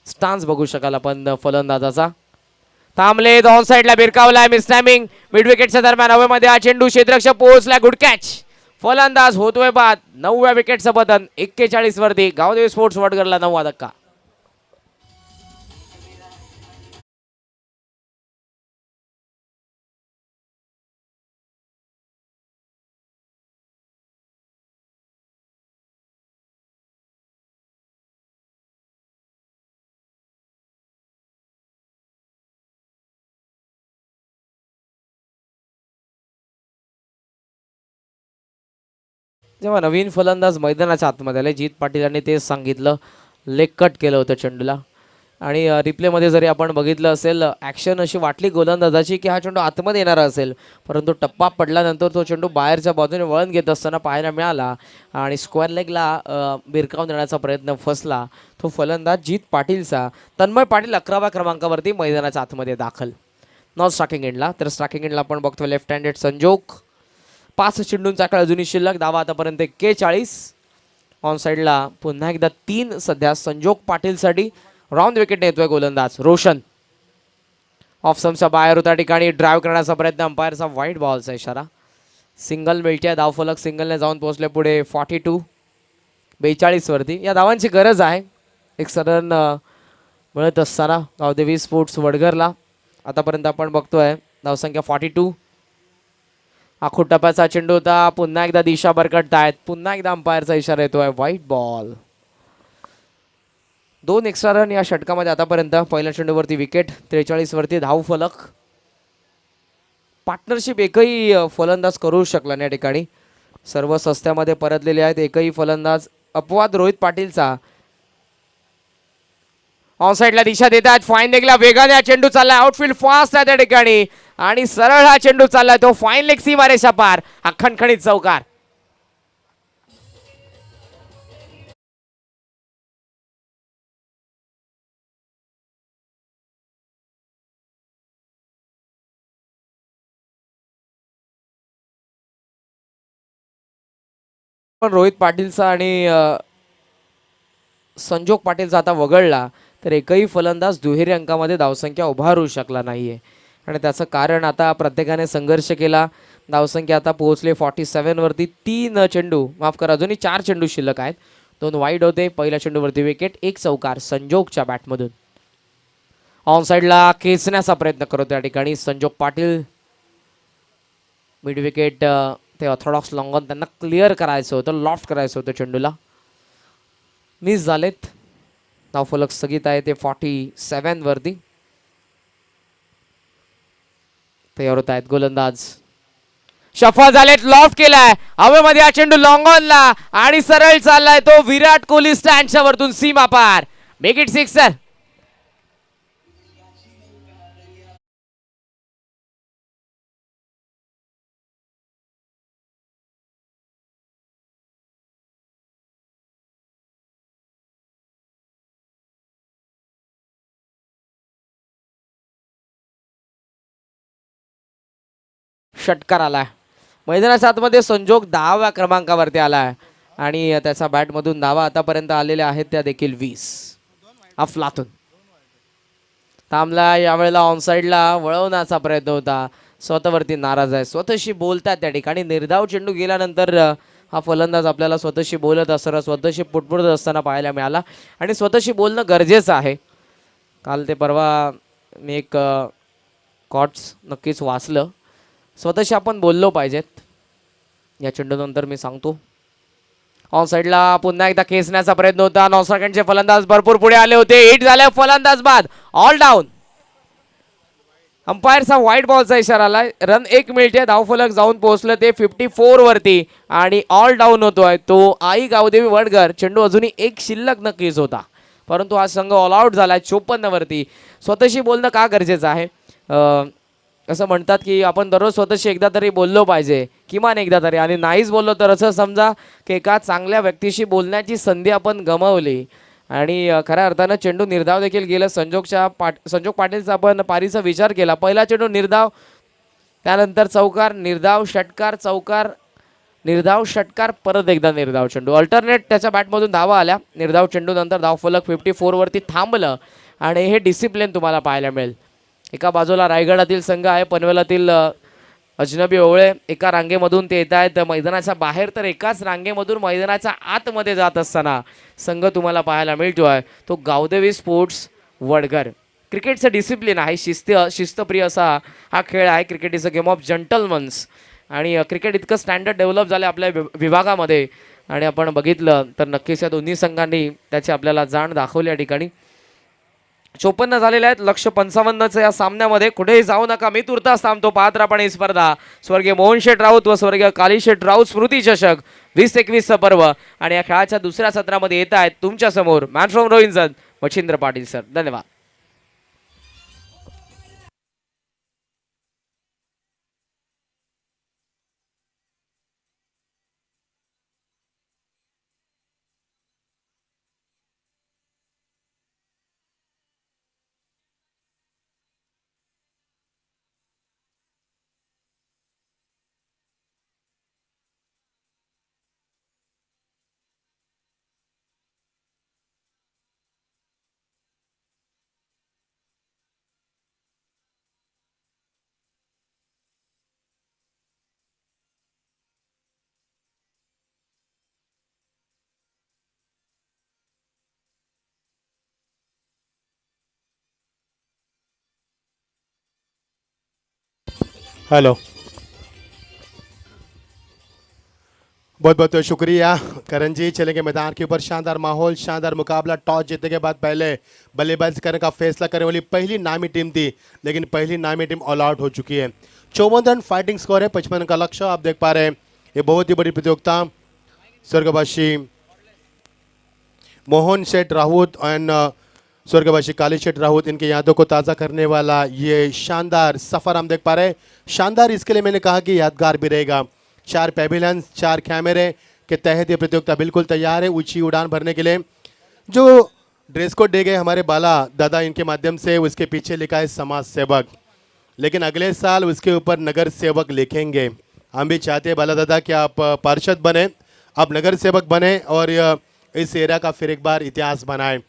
स्टान्स बघू शकाल आपण फलंदाजाचा. थांबले, ऑन साईडला बिरकावलाय, मिस टायमिंग. मिड विकेटच्या दरम्यान हवेमध्ये हा चेंडू क्षेत्ररक्षक पोहोचलाय, गुड कॅच. फलंदाज होतोय बाद. 9व्या विकेटचं पतन. 41 वरती गावदेवी स्पोर्ट्स वडघरला 9वा धक्का. जेव्हा नवीन फलंदाज मैदानाच्या आतमध्ये आले, जीत पाटील यांनी तेच सांगितलं, लेग कट केलं होतं चेंडूला. आणि रिप्लेमध्ये जरी आपण बघितलं असेल, ॲक्शन अशी वाटली गोलंदाजाची की हा चेंडू आतमध्ये येणारा असेल, परंतु टप्पा पडल्यानंतर तो चेंडू बाहेरच्या बाजूने वळण घेत असताना पाहायला मिळाला आणि स्क्वेअर लेगला बिरकावून देण्याचा प्रयत्न फसला. तो फलंदाज जीत पाटीलचा. तन्मय पाटील 11व्या क्रमांकावरती मैदानाच्या आतमध्ये दाखल. नॉट स्ट्रायकिंग एंडला. तर स्ट्रायकिंग एंडला आपण बघतो लेफ्ट हँडेड संजोग. 5 चेंडूंचा काळ अजूनही शिल्लक. धावा आतापर्यंत 41. ऑन साईडला पुन्हा एकदा 3 सध्या संजोग पाटीलसाठी. राऊंड विकेट नेतोय गोलंदाज रोशन. ऑफ स्टंपच्या बाहेर होत्या ठिकाणी ड्राईव्ह करण्याचा प्रयत्न. अंपायरचा व्हाईट बॉलचा इशारा. सिंगल मिळते. धावफलक सिंगलने जाऊन पोहोचले पुढे 42 वरती. या धावांची गरज आहे एक रन मिळत असताना गावदेवी स्पोर्ट्स वडघरला. आतापर्यंत आपण बघतोय धावसंख्या 42. आखूड टप्प्याचा चेंडू होता. पुन्हा एकदा दिशा भरकटतायत. पुन्हा एकदा अंपायरचा इशारा येतोय व्हाईट बॉल. 2 एक्स्ट्रा रन या षटकामध्ये आतापर्यंत. पहिल्या चेंडूवरती विकेट. 43 वरती धावफलक. पार्टनरशिप एकही फलंदाज करू शकला नाही या ठिकाणी. सर्व सस्त्यामध्ये परतलेले आहेत. एकही फलंदाज अपवाद रोहित पाटीलचा. ऑन साईडला दिशा देतात. फाईन लेगला वेगाने हा चेंडू चाललाय. आउटफील्ड फास्ट आहे त्या ठिकाणी आणि सरळ हा चेंडू चाललाय तो फाईन लेग सीमारेषा पार. हा खणखणीत चौकार. पण रोहित पाटीलचा आणि संजोग पाटीलचा आता वगळला तर एकही फलंदाज दुहेरी अंकामध्ये धावसंख्या उभारू शकला नाहीये. आणि त्याचं कारण आता प्रत्येकाने संघर्ष केला. धावसंख्या आता पोहोचले 47 वरती. 3 चेंडू माफ करा अजूनही 4 चेंडू शिल्लक आहेत. 2 वाईड होते. पहिल्या चेंडूवरती विकेट. 1 चौकार संजोगच्या बॅटमधून. ऑन साईडला खेचण्याचा प्रयत्न करतो या ठिकाणी संजोग पाटील. मिड विकेट ते ऑर्थोडॉक्स लॉंगॉन त्यांना क्लिअर करायचं होतं. लॉफ्ट करायचं होतं चेंडूला. मिस झालेत. धावफलक स्थगित आहे ते 47 वरती. तयार होत आहेत गोलंदाज. सफल झालेत. लॉफ्ट केलाय हवेमध्ये हा चेंडू लॉंग ऑनला आणि सरळ चाललाय तो विराट कोहली स्टँडच्या वरतून सीमा पार. Make it sixer. षटकार आलाय. मैदानाच्या आतमध्ये संजोग 10व्या क्रमांकावरती आलाय आणि त्याचा बॅटमधून धावा आतापर्यंत आलेल्या आहेत त्या देखील 20. अफलातून थांबला. यावेळेला ऑनसाईडला वळवण्याचा प्रयत्न होता. स्वतःवरती नाराज आहे. स्वतःशी बोलतात त्या ठिकाणी. निर्धाव चेंडू गेल्यानंतर हा फलंदाज आपल्याला स्वतःशी बोलत असताना स्वतःशी पुटपुटत असताना पाहायला मिळाला आणि स्वतःशी बोलणं गरजेचं आहे. काल ते परवा मी एक कॉट्स नक्कीच वाचलं. स्वतःशी आपण बोललो पाहिजेत. या चेंडूनंतर मी सांगतो. ऑन साईडला पुन्हा एकदा खेचण्याचा प्रयत्न होता. नॉसरकॅनचे फलंदाज भरपूर पुढे आले होते. हिट झाले फलंदाज बाद. All down. अंपायरचा व्हाईट बॉलचा इशारा आलाय. रन 1 मिळते. धावफलक जाऊन पोहोचलं ते 54 वरती आणि ऑल डाऊन होतोय तो आई गावदेवी वडगर. चेंडू अजूनही 1 शिल्लक नक्कीच होता परंतु हा संघ ऑल आउट झालाय 54 वरती. स्वतःशी बोलणं का गरजेचं आहे. असं म्हणतात की आपण दररोज स्वतःशी एकदा तरी बोललो पाहिजे. किमान एकदा तरी. आणि नाहीच बोललो तर असं समजा की एका चांगल्या व्यक्तीशी बोलण्याची संधी आपण गमावली. आणि खऱ्या अर्थानं चेंडू निर्धाव देखील गेलं. संजोग पाटीलचा आपण पारीचा विचार केला. पहिला चेंडू निर्धाव. त्यानंतर चौकार. निर्धाव षटकार. चौकार निर्धाव षटकार. परत एकदा निर्धाव चेंडू. अल्टरनेट त्याच्या बॅटमधून धावा आल्या. निर्धाव चेंडू नंतर धावफलक 54 वरती थांबलं आणि हे डिसिप्लिन तुम्हाला पाहायला मिळेल. एका बाजूला रायगडातील संघ आहे. पनवेलातील अजनबी ओवळे. एका रांगेमधून ते येत आहेत मैदानाच्या बाहेर तर एकाच रांगेमधून मैदानाच्या आतमध्ये जात असताना संघ तुम्हाला पाहायला मिळतोय तो गावदेवी स्पोर्ट्स वडगर. क्रिकेटचं डिसिप्लिन आहे. शिस्तप्रिय असा हा खेळ आहे. Cricket is a game of gentlemen's आणि क्रिकेट इतकं स्टँडर्ड डेव्हलप झालं आपल्या विभागामध्ये आणि आपण बघितलं तर नक्कीच या दोन्ही संघांनी त्याची आपल्याला जाण दाखवली. या ठिकाणी 54 झालेले आहेत. लक्ष 55चं या सामन्यामध्ये. कुठेही जाऊ नका. मी तुर्तास थांबतो. पाहत राहा पण ही स्पर्धा. स्वर्गीय मोहन शेठ राऊत व स्वर्गीय काली शेठ राऊत स्मृती चषक 20-21 पर्व आणि या खेळाच्या दुसऱ्या सत्रामध्ये येत आहेत तुमच्या समोर man from Rohinjan Machhindra Patil sir. धन्यवाद. हेलो, बहुत बहुत शुक्रिया करण जी. चलेंगे मैदान के ऊपर. शानदार माहौल, शानदार मुकाबला. टॉस जीतने के बाद पहले बल्लेबाजी करने का फैसला करने वाली पहली नामी टीम थी लेकिन पहली नामी टीम ऑल आउट हो चुकी है. 54 रन फाइटिंग स्कोर है. 55 का लक्ष्य आप देख पा रहे हैं. ये बहुत ही बड़ी प्रतियोगिता. स्वर्गवासी मोहन शेठ राउत एंड स्वर्गवासी काली शेठ राउत, इनकी यादों को ताज़ा करने वाला ये शानदार सफ़र हम देख पा रहे हैं। शानदार इसके लिए मैंने कहा कि यादगार भी रहेगा। 4 पेविलियंस, 4 कैमरे के तहत ये प्रतियोगिता बिल्कुल तैयार है ऊंची उड़ान भरने के लिए। जो ड्रेस कोड दे गए हमारे बाला दादा इनके माध्यम से, उसके पीछे लिखा है समाज सेवक, लेकिन अगले साल उसके ऊपर नगर सेवक लिखेंगे। हम भी चाहते हैं बाला दादा कि आप पार्षद बने, आप नगर सेवक बने और इस एरिया का फिर एक बार इतिहास बनाएं।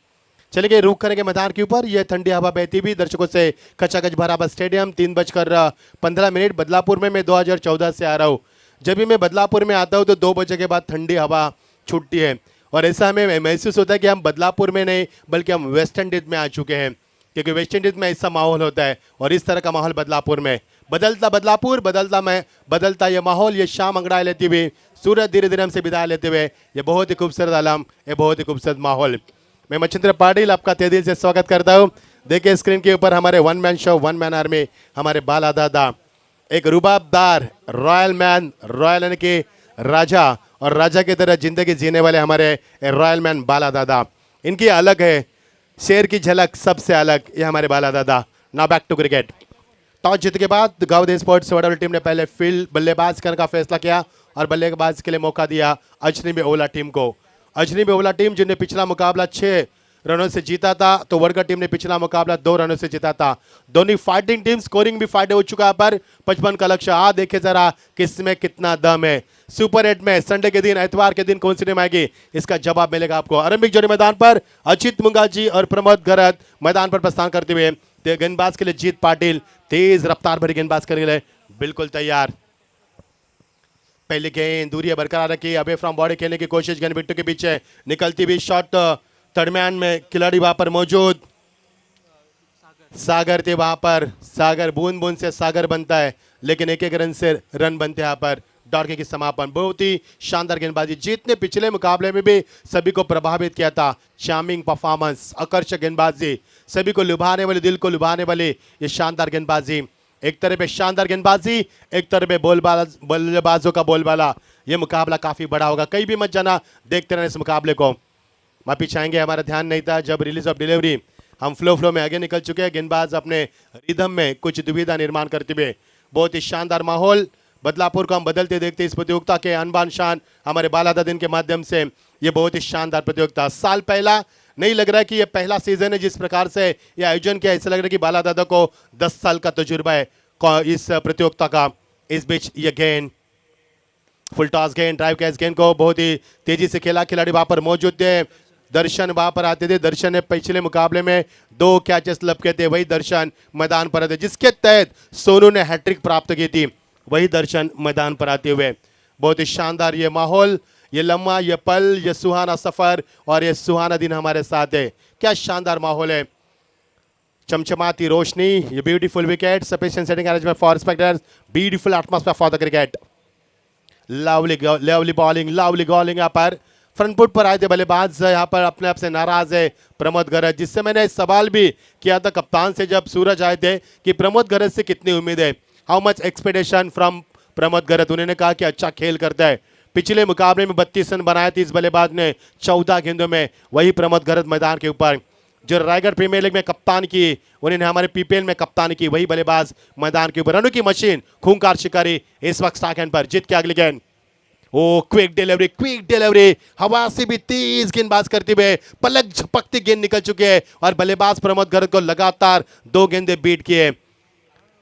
चलिए रुख करेंगे मैदान के ऊपर। यह ठंडी हवा बहती हुई दर्शकों से खचाखच भरा हुआ स्टेडियम। 3:15 बदलापुर में मैं 2014 से आ रहा हूँ। जब भी मैं बदलापुर में आता हूँ तो 2 बजे के बाद ठंडी हवा छूटती है और ऐसा हमें महसूस होता है कि हम बदलापुर में नहीं बल्कि हम वेस्ट इंडीज में आ चुके हैं, क्योंकि वेस्ट इंडीज में ऐसा माहौल होता है और इस तरह का माहौल बदलापुर में। बदलता बदलापुर, बदलता ये माहौल, ये शाम अंगड़ाई लेते हुए, सूरज धीरे धीरे हमसे विदाई लेते हुए, ये बहुत ही खूबसूरत आलम, ये बहुत ही खूबसूरत माहौल। मैं मच्छिंद्र पाटिल आपका तहे दिल से स्वागत करता हूँ। देखिए स्क्रीन के ऊपर हमारे one man show, one man army, हमारे बाला दादा, एक रुबाबदार रॉयल मैन, रॉयल यानी कि राजा और राजा की तरह जिंदगी जीने वाले हमारे रॉयल मैन बाला दादा। इनकी अलग है, शेर की झलक सबसे अलग, ये हमारे बाला दादा। Now back to cricket. Toss जीत के बाद गांव स्पोर्ट्स वडावली टीम ने पहले फील्ड बल्लेबाज करने का फैसला किया और बल्लेबाज के लिए मौका दिया अजनबी ओवला टीम को। अजनबी ओवला टीम जिन्हें पिछला मुकाबला 6 रनों से जीता था, तो वर्गा टीम ने पिछला मुकाबला 2 रनों से जीता था। दोनों फाइटिंग टीम, स्कोरिंग भी फाइट हो चुका है, पर 55 का लक्ष्य। आ देखे जरा किसमें कितना दम है। सुपर 8 में संडे के दिन, एतवार के दिन कौन सी टीम आएगी, इसका जवाब मिलेगा आपको। आरंभिक जोड़ी मैदान पर अचित मुंगाजी और प्रमोद गरत मैदान पर प्रस्थान करते हुए। गेंदबाज के लिए जीत पाटिल तेज रफ्तार भरी गेंदबाज करने के लिए बिल्कुल तैयार। पहले गेंद दूरी बरकरार रखी, अबे फ्रॉम बॉडी खेलने की कोशिश, गेंद बिट्टू के पीछे निकलती हुई शॉट। दरम्यान में खिलाड़ी वहां पर मौजूद, सागर थे वहां पर। सागर बूंद बूंद से सागर बनता है, लेकिन एक एक रन से रन बनते हैं यहाँ पर। डॉर्के की समापन, बहुत ही शानदार गेंदबाजी। जीत ने पिछले मुकाबले में भी सभी को प्रभावित किया था। चार्मिंग परफॉर्मेंस, आकर्षक गेंदबाजी, सभी को लुभाने वाली, दिल को लुभाने वाली ये शानदार गेंदबाजी। एक तरफ शानदार गेंदबाजी, एक तरफ बल्लेबाजों का बोलबाला। ये मुकाबला काफी बड़ा होगा, कहीं भी मत जाना, देखते रहना इस मुकाबले को। माफी चाहेंगे, हमारा ध्यान नहीं था जब रिलीज ऑफ डिलीवरी, हम फ्लो में आगे निकल चुके हैं। गेंदबाज अपने रिदम में कुछ दुविधा निर्माण करते हुए। बहुत ही शानदार माहौल, बदलापुर को हम बदलते देखते इस प्रतियोगिता के अनबान शान हमारे बाला दादा के माध्यम से। ये बहुत ही शानदार प्रतियोगिता, साल पहला नहीं लग रहा है कि ये पहला सीजन है जिस प्रकार से ये आयोजन किया। ऐसा लग रहा है कि बाला दादा को 10 साल का तजुर्बा है इस प्रतियोगिता का। इस बीच ये गेंद फुल टॉस गेंद, ड्राइव कैच गेंद को बहुत ही तेजी से खेला। खिलाड़ी वहां पर मौजूद थे, दर्शन वहां पर आते थे। दर्शन ने पिछले मुकाबले में 2 कैचेस लपके थे, वही दर्शन मैदान पर आते, जिसके तहत सोनू ने हैट्रिक प्राप्त की थी, वही दर्शन मैदान पर आते हुए। बहुत ही शानदार ये माहौल, ये लम्हा, ये पल, ये सुहाना सफर और ये सुहाना दिन हमारे साथ है। क्या शानदार माहौल है, चमचमाती रोशनी, ये beautiful wicket, sufficient setting arrangement for spectators, beautiful atmosphere for the cricket. Lovely bowling यहाँ पर फ्रंट फुट पर आए थे बल्लेबाज, यहाँ पर अपने आप से नाराज है प्रमोद गरज, जिससे मैंने सवाल भी किया था कप्तान से जब सूरज आए थे कि प्रमोद गरज से कितनी उम्मीद है, हाउ मच एक्सपेक्टेशन फ्रॉम प्रमोद गरज। उन्होंने कहा कि अच्छा खेल करता है। पिछले मुकाबले में 32 रन बनाए थे इस बल्लेबाज ने 14 गेंदों में, वही प्रमोद गरज मैदान के ऊपर। जो रायगढ़ प्रीमियर लीग में कप्तान की, उन्होंने हमारे पीपीएल में कप्तान की, वही बल्लेबाज मैदान के ऊपर। रनों की मशीन, खूंखार शिकारी इस वक्त स्टाक एंड पर। जीत के अगली गेंद, ओ क्विक डिलीवरी, हवा से भी तेज गेंदबाज करते हुए पलक झपकती गेंद निकल चुके हैं और बल्लेबाज प्रमोद गरज को लगातार 2 गेंदे बीट किए।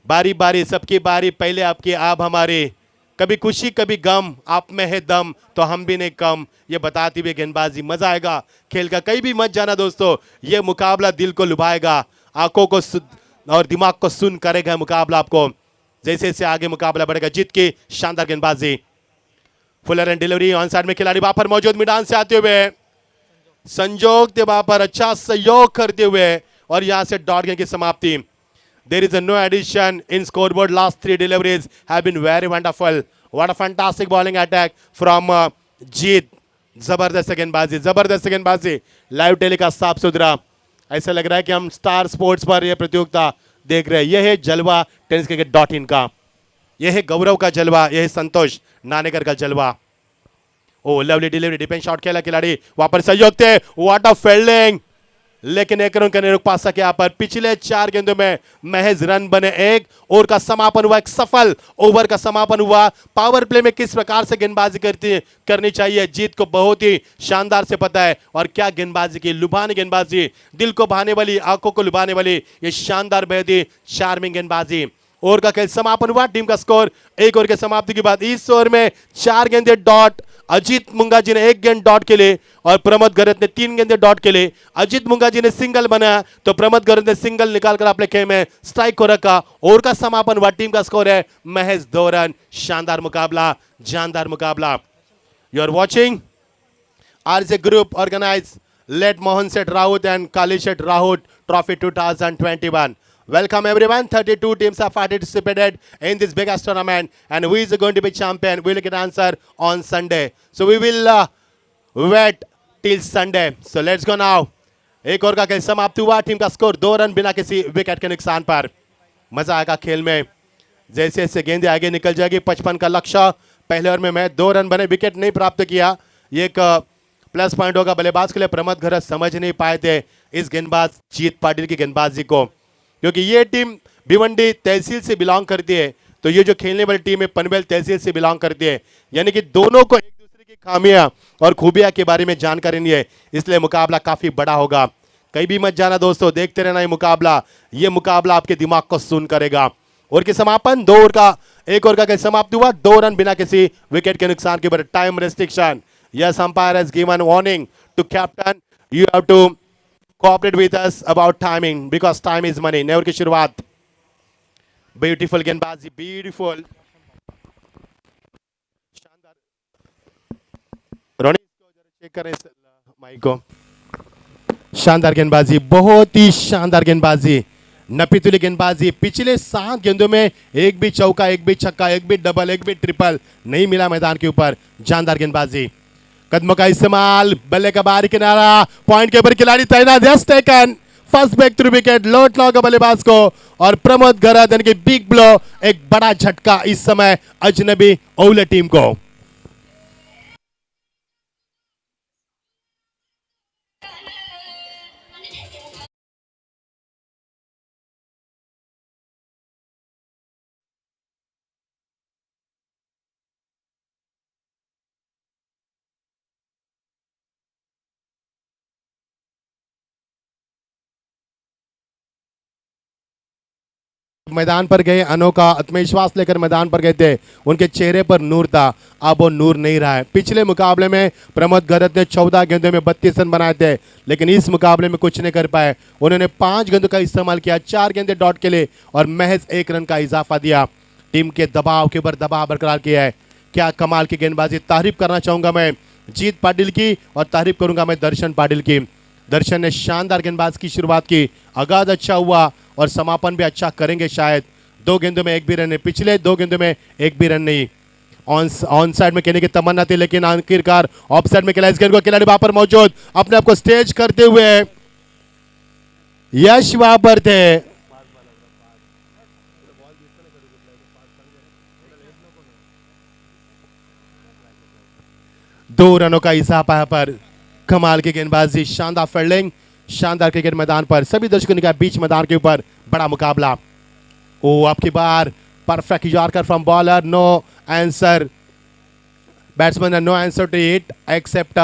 बारी बारी सबकी बारी, पहले आपकी आप हमारी, कभी खुशी कभी गम, आप में है दम तो हम भी नहीं कम, ये बताती हुई गेंदबाजी। मजा आएगा खेल का, कहीं भी मत जाना दोस्तों, ये मुकाबला दिल को लुभाएगा, आंखों को और दिमाग को सुन करेगा मुकाबला आपको। जैसे जैसे आगे मुकाबला बढ़ेगा। जीत की शानदार गेंदबाजी, Fuller end delivery, on side में खिलाड़ी वहां पर मौजूद, मैदान से आते हुए संजोग थे वहां पर, अच्छा सहयोग करते हुए और यहां से डॉट गेंद की समाप्ति। There is no addition in scoreboard. Last 3 deliveries have been very wonderful. What a fantastic bowling attack from जीत। जबरदस्त गेंदबाजी, लाइव टेलीकास्ट साफ सुथरा। ऐसा लग रहा है कि हम स्टार स्पोर्ट्स पर यह प्रतियोगिता देख रहे हैं। यह है जलवा टेनिस क्रिकेट.in का, यह है गौरव का जलवा, यह है संतोष नानेकर का जलवा। Oh lovely delivery, defence shot खेला खिलाड़ी, वहां पर सहयोग थे, व्हाट अ फील्डिंग, लेकिन एक रन नहीं रुक पा सके। यहाँ पर पिछले 4 गेंदों में महज रन बने, एक ओवर का समापन हुआ, एक सफल ओवर का समापन हुआ। पावर प्ले में किस प्रकार से गेंदबाजी करनी चाहिए, जीत को बहुत ही शानदार से पता है। और क्या गेंदबाजी की, लुभानी गेंदबाजी, दिल को भाने वाली, आंखों को लुभाने वाली ये शानदार, बेहद ही चार्मिंग गेंदबाजी। ओवर का खेल समापन हुआ, टीम का स्कोर 1 ओवर के समाप्ति के बाद इस ओवर में 4 गेंदे डॉट। अजीत मुंगाजी ने 1 गेंद डॉट के लिए और प्रमोद गरत ने 3 गेंदे डॉट के लिए। अजीत मुंगाजी ने सिंगल बनाया तो प्रमोद गरत ने सिंगल निकालकर अपने खेल में स्ट्राइक को रखा। ओवर का समापन हुआ, टीम का स्कोर है महज 2 रन। शानदार मुकाबला, जानदार मुकाबला। You are watching RJ Group organize Let Mohan Seth Raut and Kali Seth Raut Trophy 2021. Welcome everyone. 32 teams have participated in this biggest tournament, and who is going to be champion? We'll get answer on Sunday. So we will wait till Sunday. So let's go now. एक over का खेल समाप्त हुआ, team का score 2 run बिना किसी wicket के नुकसान पर। मजा आएगा खेल में, जैसे जैसे गेंदे आगे निकल जाएगी। 55 का लक्ष्य, पहले ओवर में मैं 2 रन बने, विकेट नहीं प्राप्त किया। ये एक प्लस पॉइंट होगा बल्लेबाज के लिए। प्रमोद गरत समझ नहीं पाए थे इस गेंदबाज जीत पाटिल की गेंदबाजी को, क्योंकि ये टीम भिवंडी तहसील से बिलोंग करती है, तो ये जो खेलने वाली टीम है पनवेल तहसील से बिलोंग करती है, यानी कि दोनों को एक दूसरे की खामियां और खूबियां के बारे में जानकारी नहीं है, इसलिए मुकाबला काफी बड़ा होगा। कहीं भी मत जाना दोस्तों, देखते रहना ये मुकाबला आपके दिमाग को सुन करेगा। ओवर के समापन, 1 ओवर का खेल समाप्त हुआ, 2 रन बिना किसी विकेट के नुकसान के बाद। Time restriction, yes umpire has given warning to captain, you have to cooperate with us about timing because time is money. नेवर की शुरुआत, ब्यूटीफुल गेंदबाजी, ब्यूटीफुल, शानदार। रोनी को जरा चेक करें माइक को। शानदार गेंदबाजी, बहुत ही शानदार गेंदबाजी, नपीतुली गेंदबाजी। पिछले 7 गेंदों में एक भी चौका, एक भी छक्का, एक भी डबल, एक भी ट्रिपल नहीं मिला मैदान के ऊपर। जानदार गेंदबाजी, कदमों का इस्तेमाल, बल्ले का बाहरी किनारा, पॉइंट के ऊपर खिलाड़ी तैनात, just taken, first back through wicket, लौट लॉगा बल्लेबाज को। और प्रमोद गरत यानी कि बिग ब्लो, एक बड़ा झटका इस समय अजनबी ओवले टीम को। मैदान पर गए, अनोखा आत्मविश्वास लेकर मैदान पर गए थे, उनके चेहरे पर नूर था, अब वो नूर नहीं रहा है। पिछले मुकाबले में प्रमोद गरत ने 14 गेंदों में 32 रन बनाए थे, लेकिन इस मुकाबले में कुछ नहीं कर पाए। उन्होंने 5 गेंदों का इस्तेमाल किया, 4 गेंदे डॉट के लिए और महज 1 रन का इजाफा दिया। टीम के दबाव के ऊपर दबाव बरकरार किया है। क्या कमाल की गेंदबाजी। तारीफ करना चाहूंगा मैं जीत पाटिल की और तारीफ करूंगा मैं दर्शन पाटिल की। दर्शन ने शानदार गेंदबाज की शुरुआत की, आगाज अच्छा हुआ और समापन भी अच्छा करेंगे शायद। 2 गेंदों में 1 भी रन नहीं, पिछले 2 गेंदों में 1 भी रन नहीं। ऑन साइड में खेलने की तमन्ना थी, लेकिन आखिरकार ऑफ साइड में खेला। इस गेंद को खिलाड़ी वहां पर मौजूद, अपने आप को स्टेज करते हुए यश वहां पर थे। 2 रनों का इजाफा यहाँ पर। कमाल की गेंदबाजी, शानदार फील्डिंग, शानदार क्रिकेट मैदान पर सभी दर्शकों ने कहा बीच मैदान के ऊपर बड़ा मुकाबला। ओ आपकी बार, perfect yorker from bowler, no answer, batsman no answer to it except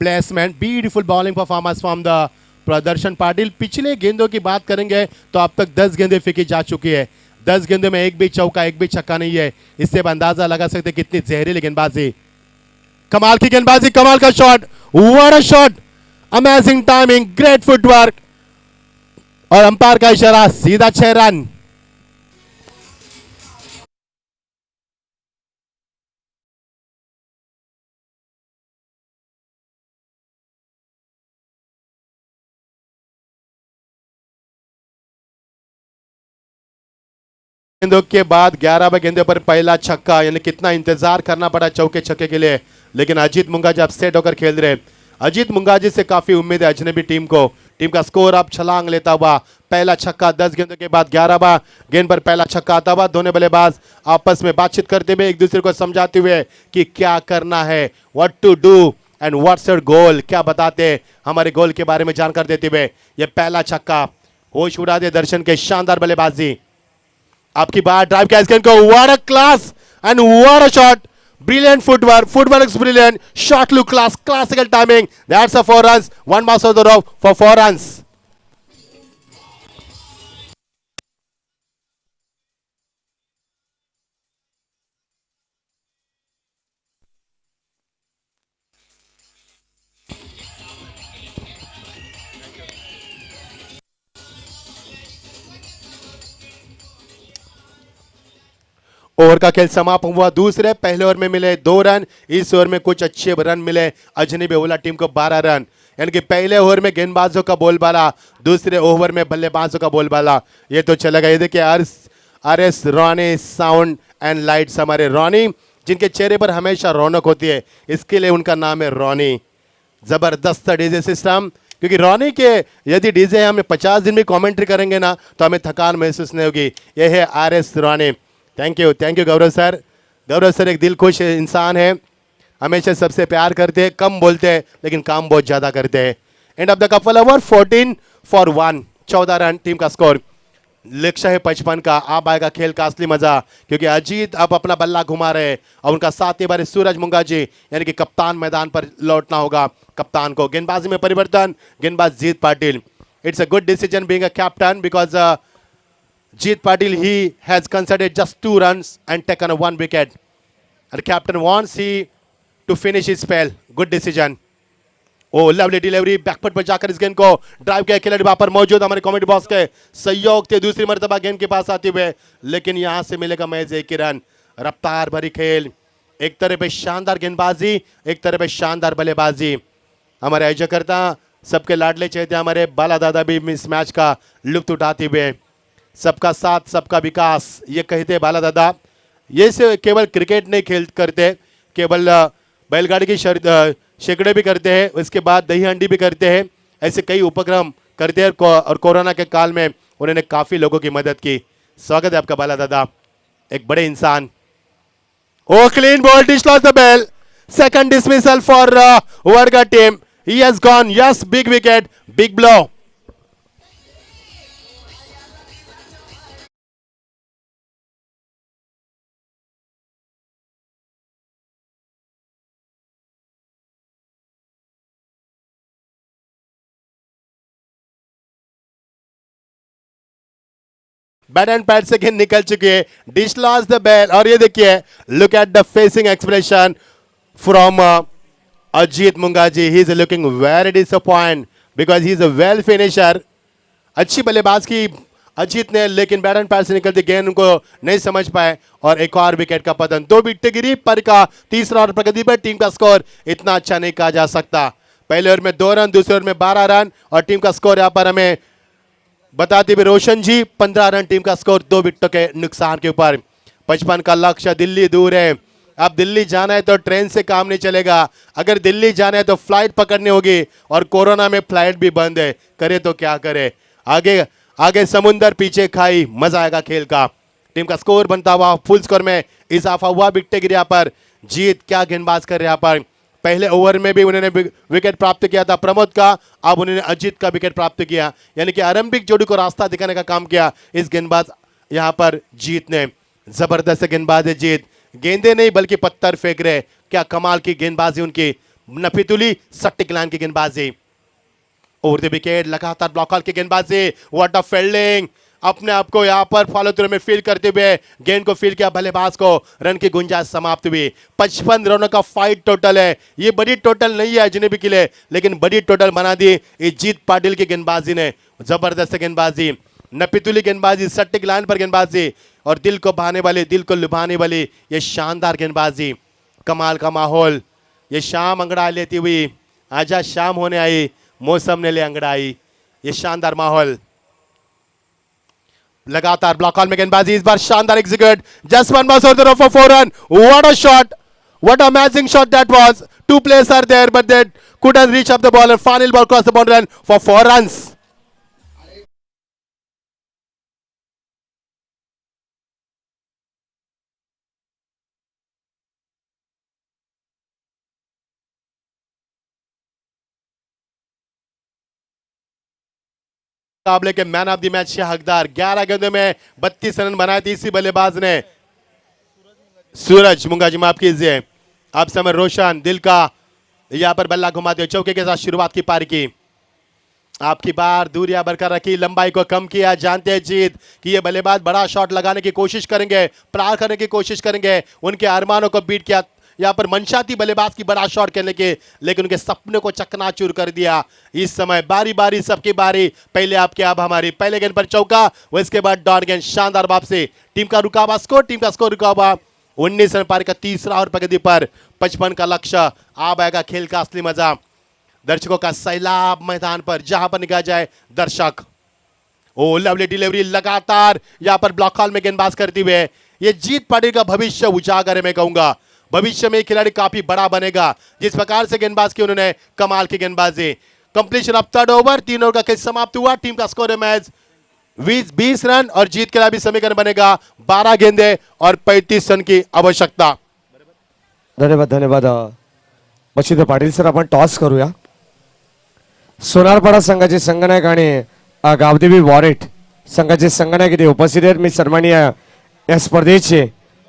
placement. Beautiful bowling performance from the Pradarshan Patil. पिछले गेंदों की बात करेंगे तो अब तक 10 गेंदें फेंकी जा चुकी है, 10 गेंदों में 1 भी चौका, 1 भी छक्का नहीं है। इससे आप अंदाजा लगा सकते कितनी जहरीली गेंदबाजी। कमाल की गेंदबाजी, कमाल का shot, what a shot, amazing timing, great footwork और अंपायर का इशारा, सीधा 6 रन। गेंदों के बाद 11वें गेंदे पर पहला छक्का, यानी कितना इंतजार करना पड़ा चौके छक्के के लिए, लेकिन अजीत मुंगाजी अपसेट होकर खेल रहे। अजीत मुंगाजी से काफी उम्मीद है अजनबी टीम को। टीम का स्कोर अब छलांग लेता हुआ पहला छक्का 10 गेंदों के बाद 11वां गेंद पर पहला छक्का आता हुआ। दोनों बल्लेबाज आपस में बातचीत करते हुए एक दूसरे को समझाते हुए कि क्या करना है, what to do and what's your goal, क्या बताते हमारे गोल के बारे में जानकारी देते हुए ये पहला छक्का होश उड़ा दे दर्शन के शानदार बल्लेबाजी। आपकी बात ड्राइव कैच गेंद को, what a class end what a shot, brilliant footwork is brilliant, shot look class, classical timing, that's a 4 runs, one more of the row for 4 runs. Over का खेल समाप्त हुआ। दूसरे पहले ओवर में मिले 2 रन, इस ओवर में कुछ अच्छे रन मिले अजनबी ओवला टीम को 12 रन, यानी कि पहले ओवर में गेंदबाजों का बोलबाला, दूसरे ओवर में बल्लेबाजों का बोलबाला। ये तो चलेगा। ये देखिए R S Ronny sound and lights, हमारे रॉनी जिनके चेहरे पर हमेशा रौनक होती है, इसके लिए उनका नाम है रॉनी। जबरदस्त डीजे सिस्टम, क्योंकि रॉनी के यदि डीजे हमें 50 दिन में कमेंट्री करेंगे ना तो हमें थकान महसूस नहीं होगी। यह है R S Ronny. Thank you Gaurav sir. Gaurav sir एक दिल खुश इंसान है, हमेशा सबसे प्यार करते हैं, कम बोलते हैं लेकिन काम बहुत ज़्यादा करते हैं। End of the couple over 14 for 1, 14 run team का स्कोर। लक्ष्य है 55 का। अब आएगा खेल का असली मजा, क्योंकि अजीत अब अपना बल्ला घुमा रहे हैं और उनका साथी बारे सूरज मुंगाजी यानी कि कप्तान मैदान पर लौटना होगा। कप्तान को गेंदबाजी में परिवर्तन, गेंदबाज Jeet Patil. It's a good decision being a captain because Jeet Patil, he has conceded just 2 runs and taken a 1 wicket. And the captain wants he to finish his spell. Good decision. Oh, lovely delivery. Back foot पर जाकर इस गेंद को drive KIA. खिलाड़ी वहां पर मौजूद हमारे comedy box के सहयोग थे दूसरी मर्तबा गेंद के पास आते हुए, लेकिन यहां से मिलेगा महज 1 ही रन। रफ्तार भरी खेल, एक तरफ पे शानदार गेंदबाजी, एक तरफ पे शानदार बल्लेबाजी। हमारे आयोजकर्ता सबके लाडले चहेते हमारे बाला दादा भी इस मैच का लुत्फ उठाते हुए। सबका साथ सबका विकास ये कहते हैं बाला दादा। ये से केवल क्रिकेट नहीं खेल करते, केवल बैलगाड़ी की शेकड़े भी करते हैं, उसके बाद दही हंडी भी करते हैं। ऐसे कई उपक्रम करते हैं और कोरोना के काल में उन्होंने काफ़ी लोगों की मदद की। स्वागत है आपका बाला दादा, एक बड़े इंसान। Oh clean ball, dislodges the bail, second dismissal for Varga team. He has gone, yes, big wicket, big blow. Bat and pad से गेंद निकल चुकी है, डिश लॉस द बेल। और ये देखिए, look at the facing expression from Ajit Mungaji. He is looking very disappoint because he is a well finisher. अच्छी बल्लेबाज की अजीत ने, लेकिन बैट एंड पैड से निकलती गेंद उनको नहीं समझ पाए और एक और विकेट का पतन। 2 विकेट गिरी पर का तीसरा और प्रगति पर टीम का स्कोर इतना अच्छा नहीं कहा जा सकता। पहले ओवर में 2 रन, दूसरे ओवर में 12 रन और टीम का स्कोर यहाँ पर हमें बताते हुए रोशन जी 15 रन टीम का स्कोर 2 विकेटों के नुकसान के ऊपर। 55 का लक्ष्य, दिल्ली दूर है। अब दिल्ली जाना है तो ट्रेन से काम नहीं चलेगा, अगर दिल्ली जाना है तो फ्लाइट पकड़नी होगी और कोरोना में फ्लाइट भी बंद है, करे तो क्या करे। आगे आगे समुंदर पीछे खाई, मजा आएगा खेल का। टीम का स्कोर बनता हुआ फुल स्कोर में इजाफा हुआ। विकेट गिर यहाँ पर, जीत क्या गेंदबाज कर रहे यहाँ पर। पहले ओवर में भी उन्होंने विकेट प्राप्त किया था प्रमोद का, अब उन्होंने अजीत का विकेट प्राप्त किया, यानी कि आरंभिक जोड़ी को रास्ता दिखाने का काम किया इस गेंदबाज यहाँ पर जीत ने। जबरदस्त गेंदबाज है जीत, गेंदे नहीं बल्कि पत्थर फेंक रहे। क्या कमाल की गेंदबाजी उनकी, नफीतुली सट्टिक लाइन की गेंदबाजी। ओवर द विकेट, लगातार ब्लॉक की गेंदबाजी, व्हाट अ फील्डिंग। अपने आप को यहाँ पर फॉलो थ्रू में फील करते हुए गेंद को फील किया बल्लेबाज को, रन की गुंजाइश समाप्त हुई। 55 रनों का फाइट टोटल है। ये बड़ी टोटल नहीं है अजनबी के लिए, लेकिन बड़ी टोटल बना दी इस जीत पाटिल की गेंदबाजी ने। जबरदस्त गेंदबाजी, नपीतुली गेंदबाजी, सट्टिक लाइन पर गेंदबाजी और दिल को भाने वाली, दिल को लुभाने वाली ये शानदार गेंदबाजी। कमाल का माहौल, ये शाम अंगड़ा लेती हुई, आजा शाम होने आई, मौसम ने ले अंगड़ाई। ये शानदार माहौल, लगातार ब्लॉक में गेंदबाजी, इस बार शानदार execute, just one ball for the run for 4 run. What a shot, what a amazing shot that वाज। 2 players are there but they couldn't reach up the ball and final ball crossed the boundary line for 4 runs. मुकाबले के man of the match के हकदार 11 गेंदों में 32 run बनाए थे इसी बल्लेबाज ने। सूरज मुंगा जी माफ कीजिए। अब समय रोशन दिल का यहां पर बल्ला घुमाते हुए चौके के साथ शुरुआत की पारी की। आपकी बार दूरियां बरकरार रखी, लंबाई को कम किया। जानते हैं जीत कि ये बल्लेबाज बड़ा शॉट लगाने की कोशिश करेंगे, प्रहार करने की कोशिश करेंगे, उनके अरमानों को बीट किया। यहाँ पर मंशा थी बल्लेबाज की बड़ा शॉट खेलने के, लेकिन उनके सपने को चकनाचूर कर दिया। इस समय बारी बारी सबकी बारी, पहले आपके अब हमारी। पहले गेंद पर चौका, उसके बाद डॉट गेंद, शानदार वापसी। टीम का रुका हुआ स्कोर, टीम का स्कोर रुका हुआ 19 रन पारी का तीसरा और प्रगति पर 55 का लक्ष्य। अब आएगा खेल का असली मजा, दर्शकों का सैलाब मैदान पर, जहां पर निकाल जाए दर्शक। ओ लवली डिलीवरी, लगातार यहां पर ब्लॉक हॉल में गेंदबाज करते हुए ये जीत पाटिल का भविष्य उजागर है। मैं कहूंगा भविष्य में खिलाड़ी काफी बड़ा बनेगा, जिस प्रकार से गेंदबाज की उन्होंने कमाल की गेंदबाजी। Completion of third over, 3 over का खेल समाप्त हुआ। टीम का स्कोर है मैच 20 रन और जीत के लिए भी समीकरण बनेगा 12 गेंदे और 35 रन की आवश्यकता। धन्यवाद धन्यवाद मच्छिंद्र पाटील सर. आपण टॉस करूया. सोनारपाडा संघाचे संघनायक आणि गावदेवी वॉरेट संघाचे संघनायक इथे उपस्थित आहेत. मी सन्माननीय या स्पर्धेचे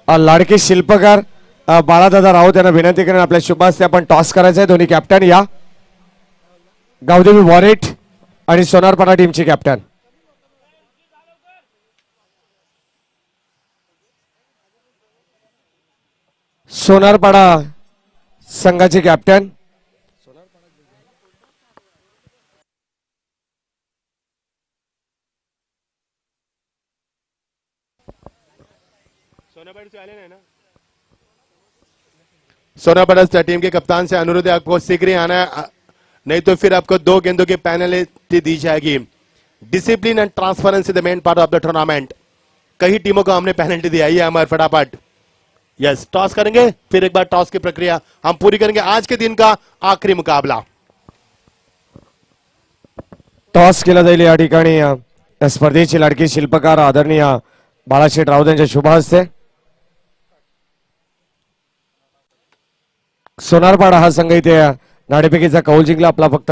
लाडके शिल्पकार बाळादादा राऊत यांना विनंती करेन आपल्या शुभ हस्ते आपण टॉस करायचा आहे. दोन्ही कॅप्टन या, गावदेवी वॉरेट आणि सोनारपाडा टीमचे कॅप्टन. सोनारपाडा संघाचे कॅप्टन सोनापड़ा टीम के कप्तान से अनुरोध है आपको शीघ्र ही आना है, नहीं तो फिर आपको 2 गेंदों की पेनल्टी दी जाएगी. Discipline end transparency the main part of the tournament. कई टीमों को हमने पेनल्टी दी है हमारे फटाफट. यस, टॉस करेंगे, फिर एक बार टॉस की प्रक्रिया हम पूरी करेंगे. आज के दिन का आखिरी मुकाबला. टॉस केला जाईल या ठिकाणी या स्पर्धेचे लाडके शिल्पकार आदरणीय बाळाशेठ राऊत यांच्या शुभ हस्ते. सोनारपाडा हा संघ इथे नाणेफेकीचा कौल जिंकला. आपला फक्त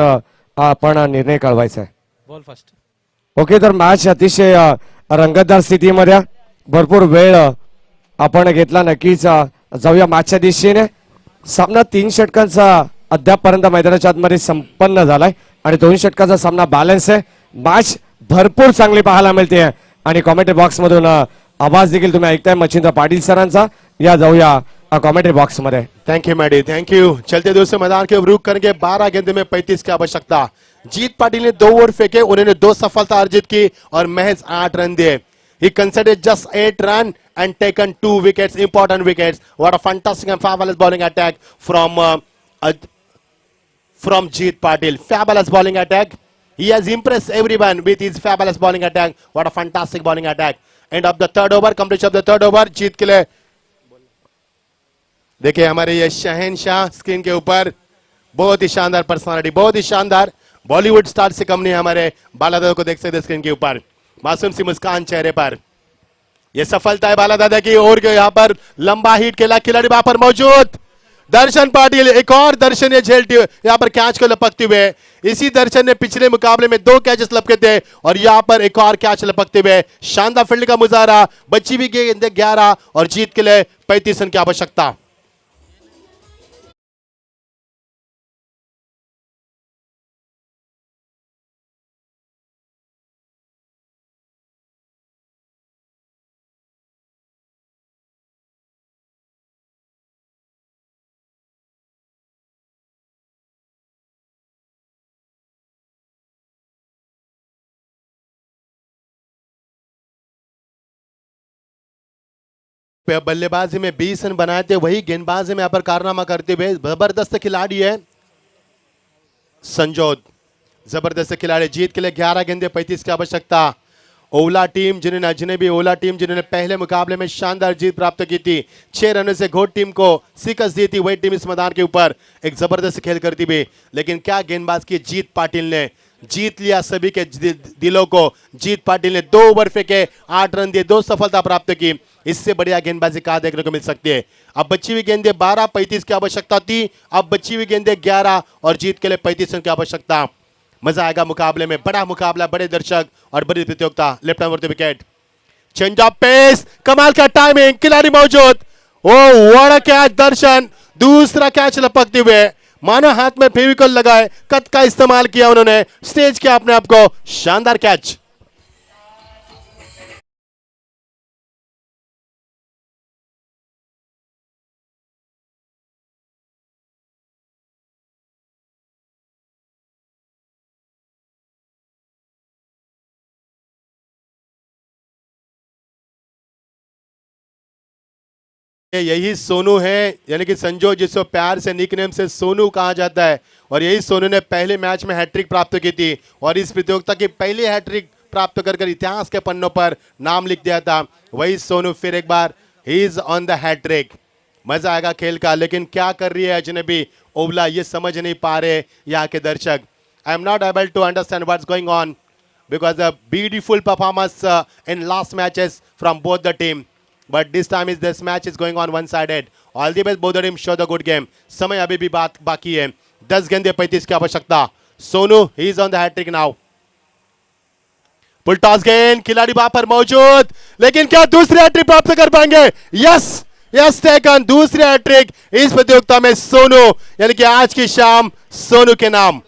आपण निर्णय कळवायचा आहे. Ball first. ओके, तर मॅच अतिशय रंगतदार स्थितीमध्ये भरपूर वेळ आपण घेतला. नक्कीच जाऊया मॅचच्या दिशेने. सामना 3 षटकांचा अद्यापपर्यंत मैदानाच्या आतमध्ये संपन्न झालाय आणि 2 षटकांचा सामना बॅलन्स आहे. मॅच भरपूर चांगली पाहायला मिळते आणि कॉमेंट्री बॉक्स मधून आवाज देखील तुम्ही ऐकताय मच्छिंद्र पाटील सरांचा. या जाऊया कॉमेंट्री बॉक्स मध्ये. Thank you Maddy, thank you. चलते दूसरे मैदान के रुख करेंगे. 12 गेंदे में 35 की आवश्यकता. जीत पाटिल ने 2 ओवर फेंके, उन्होंने 2 सफलता अर्जित की और महज 8 रन दिए. He conceded just 8 run and taken 2 wickets, important wickets. What a fantastic and fabulous bowling attack from Jeet Patil. Fabulous bowling attack. He has impressed everyone with his fabulous bowling attack. What a fantastic bowling attack. End of the third over, completion of the third over. जीत के लिए देखिए हमारे ये शहनशाह screen के ऊपर बहुत ही शानदार personality, बहुत ही शानदार बॉलीवुड स्टार से कम नहीं. हमारे बालादादा को देख सकते हैं स्क्रीन के ऊपर, मासूम सी मुस्कान चेहरे पर. यह सफलता है बालादादा की. और यहाँ पर लंबा हिट खेला खिलाड़ी वहां पर मौजूद. दर्शन पाटिल एक और दर्शन ये झेलते हुए यहाँ पर कैच को लपकते हुए. इसी दर्शन ने पिछले मुकाबले में 2 कैचेस लपके थे और यहाँ पर एक और कैच लपकते हुए. शानदार फील्ड का मुजाहरा. बची हुई गेंदें 11 और जीत के लिए 35 रन की आवश्यकता. बल्लेबाजी में 20 रन बनाए थे, वही गेंदबाजी में यहाँ पर कारनामा करते हुए जबरदस्त खिलाड़ी है संजोत. जबरदस्त खिलाड़ी. जीत के लिए 11 गेंदे 35 की आवश्यकता. ओला टीम जिन्होंने पहले मुकाबले में शानदार जीत प्राप्त की थी, 6 रनों से घोट टीम को शिकस्त दी थी. वही टीम इस मैदान के ऊपर एक जबरदस्त खेल करती हुई. लेकिन क्या गेंदबाज की जीत पाटिल ने जीत लिया सभी के दिलों को. जीत पाटिल ने 2 ओवर फेंके, 8 रन दिए, 2 सफलता प्राप्त की. इससे बढ़िया गेंदबाजी कहां देखने को मिल सकती है. अब बची हुई गेंदें 12, 35 की आवश्यकता थी. अब बची हुई गेंदें 11 और जीत के लिए 35 रन की आवश्यकता. मजा आएगा मुकाबले में, बड़ा मुकाबला, बड़े दर्शक और बड़ी प्रतियोगिता। Left hand wicket, change of pace, कमाल का टाइमिंग, खिलाड़ी मौजूद। ओ व्हाट अ कैच दर्शन, दूसरा कैच लपकते हुए, मानो हाथ में फेविकॉल लगाए, कद का इस्तेमाल किया उन्होंने, स्टेज के अपने आप को, शानदार कैच। यही सोनू है, यानी कि संजो, जिसको प्यार से निकनेम से सोनू कहा जाता है, और यही सोनू ने पहले मैच में हैट्रिक प्राप्त की थी और इस प्रतियोगिता की पहली हैट्रिक प्राप्त कर इतिहास के पन्नों पर नाम लिख दिया था। वही सोनू फिर एक बार he is on the hattrick. मजा आएगा खेल का, लेकिन क्या कर रही है अजनबी ओवला, ये समझ नहीं पा रहे यहाँ के दर्शक। I am not able to understand what's going on because a beautiful performance in last matches from both the team, but this time is this match is going on one sided. All the best both the team, show the good game. समय अभी भी बात बाकी है, 10 गेंदे 35 की आवश्यकता। Sonu he is on the hattrick now. Full toss गेंद, खिलाड़ी वहां पर मौजूद, लेकिन क्या दूसरी हैट्रिक प्राप्त कर पाएंगे? यस यस टेकन, दूसरी हैट्रिक इस प्रतियोगिता में सोनू, यानी कि आज की शाम सोनू के नाम।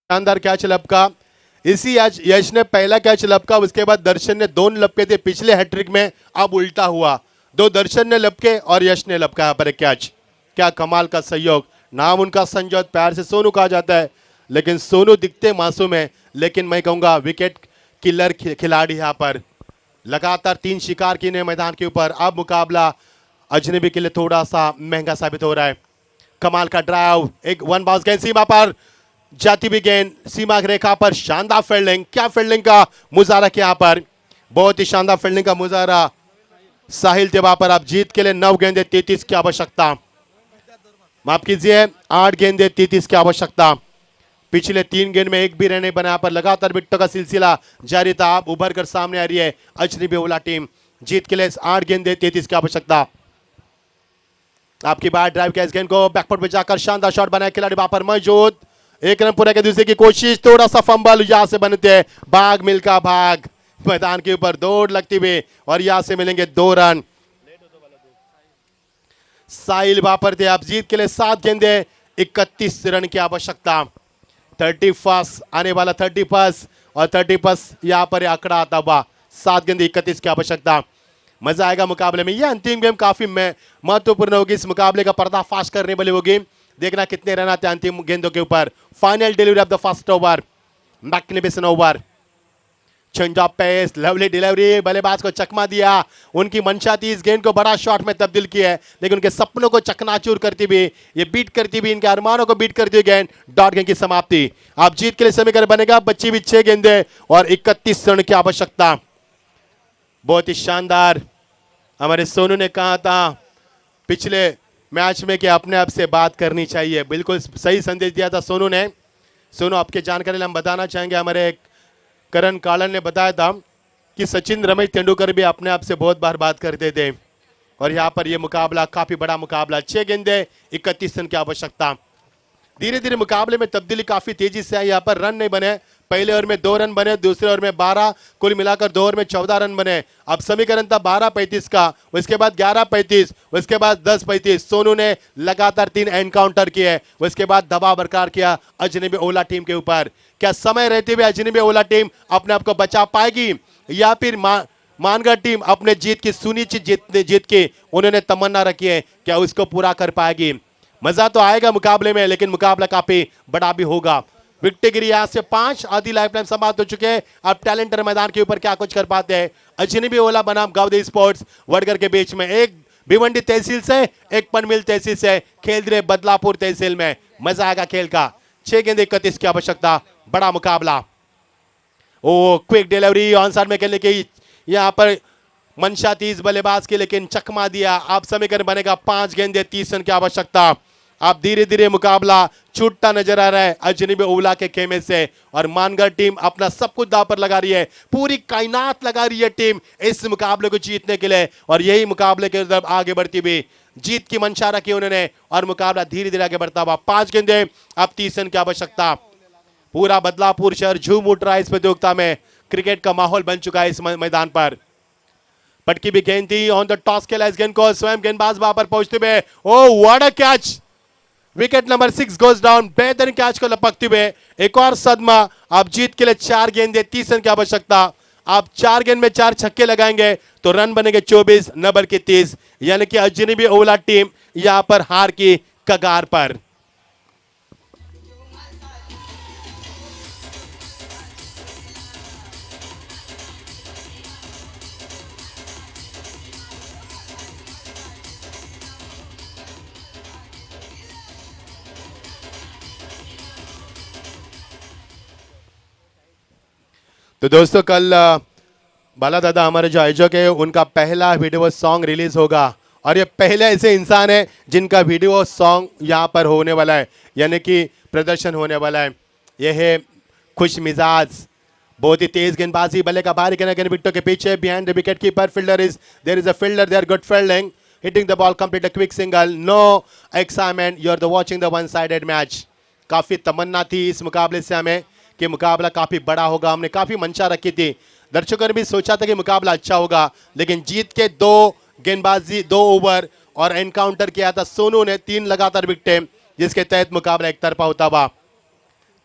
शानदार कैच लपका, इसी यश ने पहला कैच लपका, उसके बाद दर्शन ने दोनों लपके थे पिछले हैट्रिक में, अब उल्टा हुआ, दो दर्शन ने लपके और यश ने लपका यहाँ पर एक कैच। क्या कमाल का सहयोग। नाम उनका संजोत, प्यार से सोनू कहा जाता है, लेकिन सोनू दिखते मासूम है, लेकिन मैं कहूंगा विकेट किलर खिलाड़ी यहाँ पर। लगातार 3 शिकार किए मैदान के ऊपर, अब मुकाबला अजनबी के लिए थोड़ा सा महंगा साबित हो रहा है। कमाल का ड्राइव, एक वन बाउंस गेंद सीमा पर जाती भी गेंद, सीमा रेखा पर, शानदार फील्डिंग, क्या फील्डिंग का मुजाहरा किया यहाँ पर, बहुत ही शानदार फील्डिंग का मुजाहरा साहिल थे वहां पर। आप जीत के लिए 9 गेंदे 33 की आवश्यकता, माफ कीजिए 8 गेंदे 33 की आवश्यकता। पिछले 3 गेंद में एक भी रन नहीं बना, यहाँ पर लगातार विकेटों का सिलसिला जारी था, आप उभर कर सामने आ रही है अजनबी ओवला टीम। जीत के लिए 8 गेंदे 33 की आवश्यकता। आपकी बात ड्राइव के इस गेंद को बैकफुट पे जाकर शानदार शॉट बनाया, खिलाड़ी वहां पर मौजूद, एक रन पूरा के दूसरे की कोशिश, थोड़ा सा फंबल, यहां से बनते हैं भाग मिल्खा भाग, मैदान के ऊपर दौड़ लगती हुई और यहां से मिलेंगे 2 रन। साहिल वहां पर थे, आप जीत के लिए 7 गेंदे 31 रन की आवश्यकता। 31 आने वाला 31 और 31 यहां पर आंकड़ा आता हुआ, 7 गेंदे 31 की आवश्यकता। मजा आएगा मुकाबले में, यह अंतिम गेम काफी महत्वपूर्ण होगी, इस मुकाबले का पर्दाफाश करने वाली होगी। देखना कितने रन आते हैं अंतिम गेंदों के ऊपर। Final delivery of the first over, magnificent over, change of pace, lovely delivery, बल्लेबाज को चकमा दिया। उनकी मंशा थी इस गेंद को बड़ा शॉट में तब्दील किया है, लेकिन उनके सपनों को चकनाचूर करती हुई, ये बीट करती हुई, इनके अरमानों को बीट करती हुई गेंद, डॉट गेंद की समाप्ति। आप जीत के लिए समीकरण बनेगा, बच्ची भी 6 गेंदे और 31 रन की आवश्यकता। बहुत ही शानदार। हमारे सोनू ने कहा था पिछले मैच में कि अपने आप से बात करनी चाहिए, बिल्कुल सही संदेश दिया था सोनू ने। सोनू, आपके जानकारी हम बताना चाहेंगे, हमारे करण कालन ने बताया था कि सचिन रमेश तेंदुलकर भी अपने आप से बहुत बार बात करते थे, और यहाँ पर यह मुकाबला काफी बड़ा मुकाबला, 6 गेंदे 31 रन की आवश्यकता। धीरे धीरे मुकाबले में तब्दीली काफी तेजी से आई, यहाँ पर रन नहीं बने, पहले ओवर में 2 रन बने, दूसरे ओवर में 12, कुल मिलाकर 2 ओवर में 14 रन बने। अब समीकरण था 12-35 का, उसके बाद 11-35, उसके बाद 10-35। सोनू ने लगातार 3 एनकाउंटर किए, उसके बाद दबाव बरकरार किया अजनबी ओवला टीम के ऊपर। क्या समय रहते हुए अजनबी ओवला टीम अपने आप को बचा पाएगी, या फिर मानगढ़ टीम अपने जीत की सुनिश्चित जीत की उन्होंने तमन्ना रखी है, क्या उसको पूरा कर पाएगी? मजा तो आएगा मुकाबले में, लेकिन मुकाबला काफी बड़ा भी होगा। विकेटगिरी यहां से 5, आधी लाइफलाइन समाप्त हो चुके हैं। अब टैलेंटर मैदान के ऊपर क्या कुछ कर पाते हैं। अजनबी ओवला बनाम गावदे स्पोर्ट्स वडगर के बीच में, एक भिवंडी तहसील से, एक पनमिल तहसील से खेल रहे बदलापुर तहसील में। मजा आएगा खेल का। 6 गेंदे 31 की आवश्यकता, बड़ा मुकाबला। ओ क्विक डिलीवरी ऑन साइड में खेलने की यहाँ पर मंशा 30 बल्लेबाज की, लेकिन चकमा दिया। अब समीकरण बनेगा 5 गेंदे 30 रन की आवश्यकता। अब धीरे धीरे मुकाबला छूटता नजर आ रहा है अजनबी ओवला के खेमे से, और मानगढ़ टीम अपना सब कुछ दांव पर लगा रही है। पूरी कायनात लगा रही है टीम इस मुकाबले को जीतने के लिए, और यही मुकाबले के तरफ आगे बढ़ती हुई जीत की मंशा रखी उन्होंने, और मुकाबला धीरे धीरे आगे बढ़ता हुआ। 5 गेंदे अब 30 रन की आवश्यकता। पूरा बदलापुर शहर झूम उठ रहा है इस प्रतियोगिता में। क्रिकेट का माहौल बन चुका है इस मैदान पर। पटकी भी गेंद थी ऑन द टॉस के इस गेंद को स्वयं गेंदबाज वहां पर पहुंचते हुए, oh what a catch. Wicket number 6 goes down. बेहतरीन कैच को लपकते हुए एक और सदमा। अब जीत के लिए 4 गेंदे 30 रन की आवश्यकता। आप 4 गेंद में 4 छक्के लगाएंगे तो रन बनेंगे 24 न बल्कि 30, यानी कि अजनबी ओवला टीम यहां पर हार की कगार पर। तो दोस्तों कल बाला दादा हमारे जो आयोजक है उनका पहला वीडियो सॉन्ग रिलीज होगा, और ये पहले ऐसे इंसान है जिनका वीडियो सॉन्ग यहाँ पर होने वाला है, यानी कि प्रदर्शन होने वाला है। यह है खुश मिजाज, बहुत ही तेज गेंदबाजी, बल्ले का बाहरी किनारे विकेटों के पीछे behind the wicket keeper fielder is there is a fielder there good fielding hitting the ball complete a quick single no excitement you are the watching the one sided match. काफी तमन्ना थी इस मुकाबले से हमें कि मुकाबला काफी बड़ा होगा, हमने काफी मंशा रखी थी, दर्शकों ने भी सोचा था कि मुकाबला अच्छा होगा, लेकिन जीत के 2 गेंदबाजी 2 ओवर और एनकाउंटर किया था सोनू ने 3 लगातार विकेटें, जिसके तहत मुकाबला एक तरफा होता हुआ।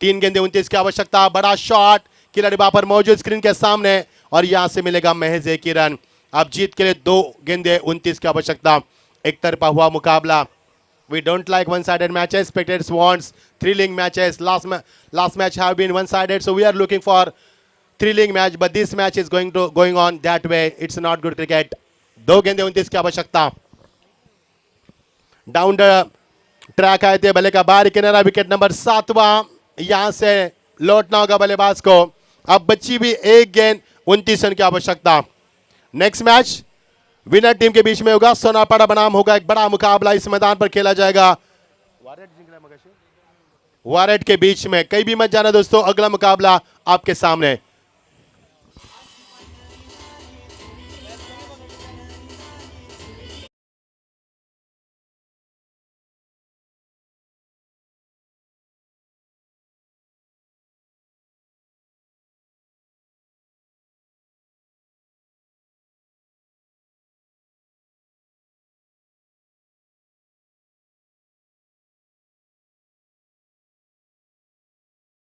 3 गेंदे 29 की आवश्यकता। बड़ा शॉट खिलाड़ी वहां पर मौजूद स्क्रीन के सामने, और यहां से मिलेगा महज 1 ही रन। अब जीत के लिए 2 गेंदे 29 की आवश्यकता। एक तरफा हुआ मुकाबला। We don't like one-sided matches. Spectators wants thrilling matches. Last match have been one-sided, so we are looking for thrilling match. But this match is going on that way. It's not good cricket. 2 गेंदे 29 की आवश्यकता। Down the track आए थे, बल्ले का बाहरी किनारा, wicket number 7वां। यहां से लौटना होगा बल्लेबाज को। अब बची भी 1 गेंद 29 रन की आवश्यकता। नेक्स्ट मैच विनर टीम के बीच में होगा। सोनापाड़ा बनाम होगा एक बड़ा मुकाबला इस मैदान पर खेला जाएगा वारेट के बीच में। कहीं भी मत जाना दोस्तों, अगला मुकाबला आपके सामने।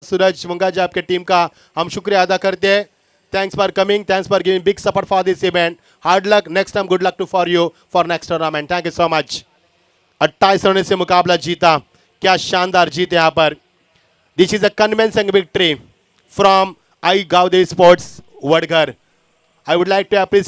सूरज मुंगाजी आपके टीम का हम शुक्रिया अदा करते हैं। Thanks for coming, thanks for giving big support for this event. Hard luck next time, good luck to for you for next tournament. Thank you so much. 28 रनों से मुकाबला जीता, क्या शानदार जीत यहाँ पर। This is a convincing victory from Aai Gavdevi sports Vadgar. I would like to appreciate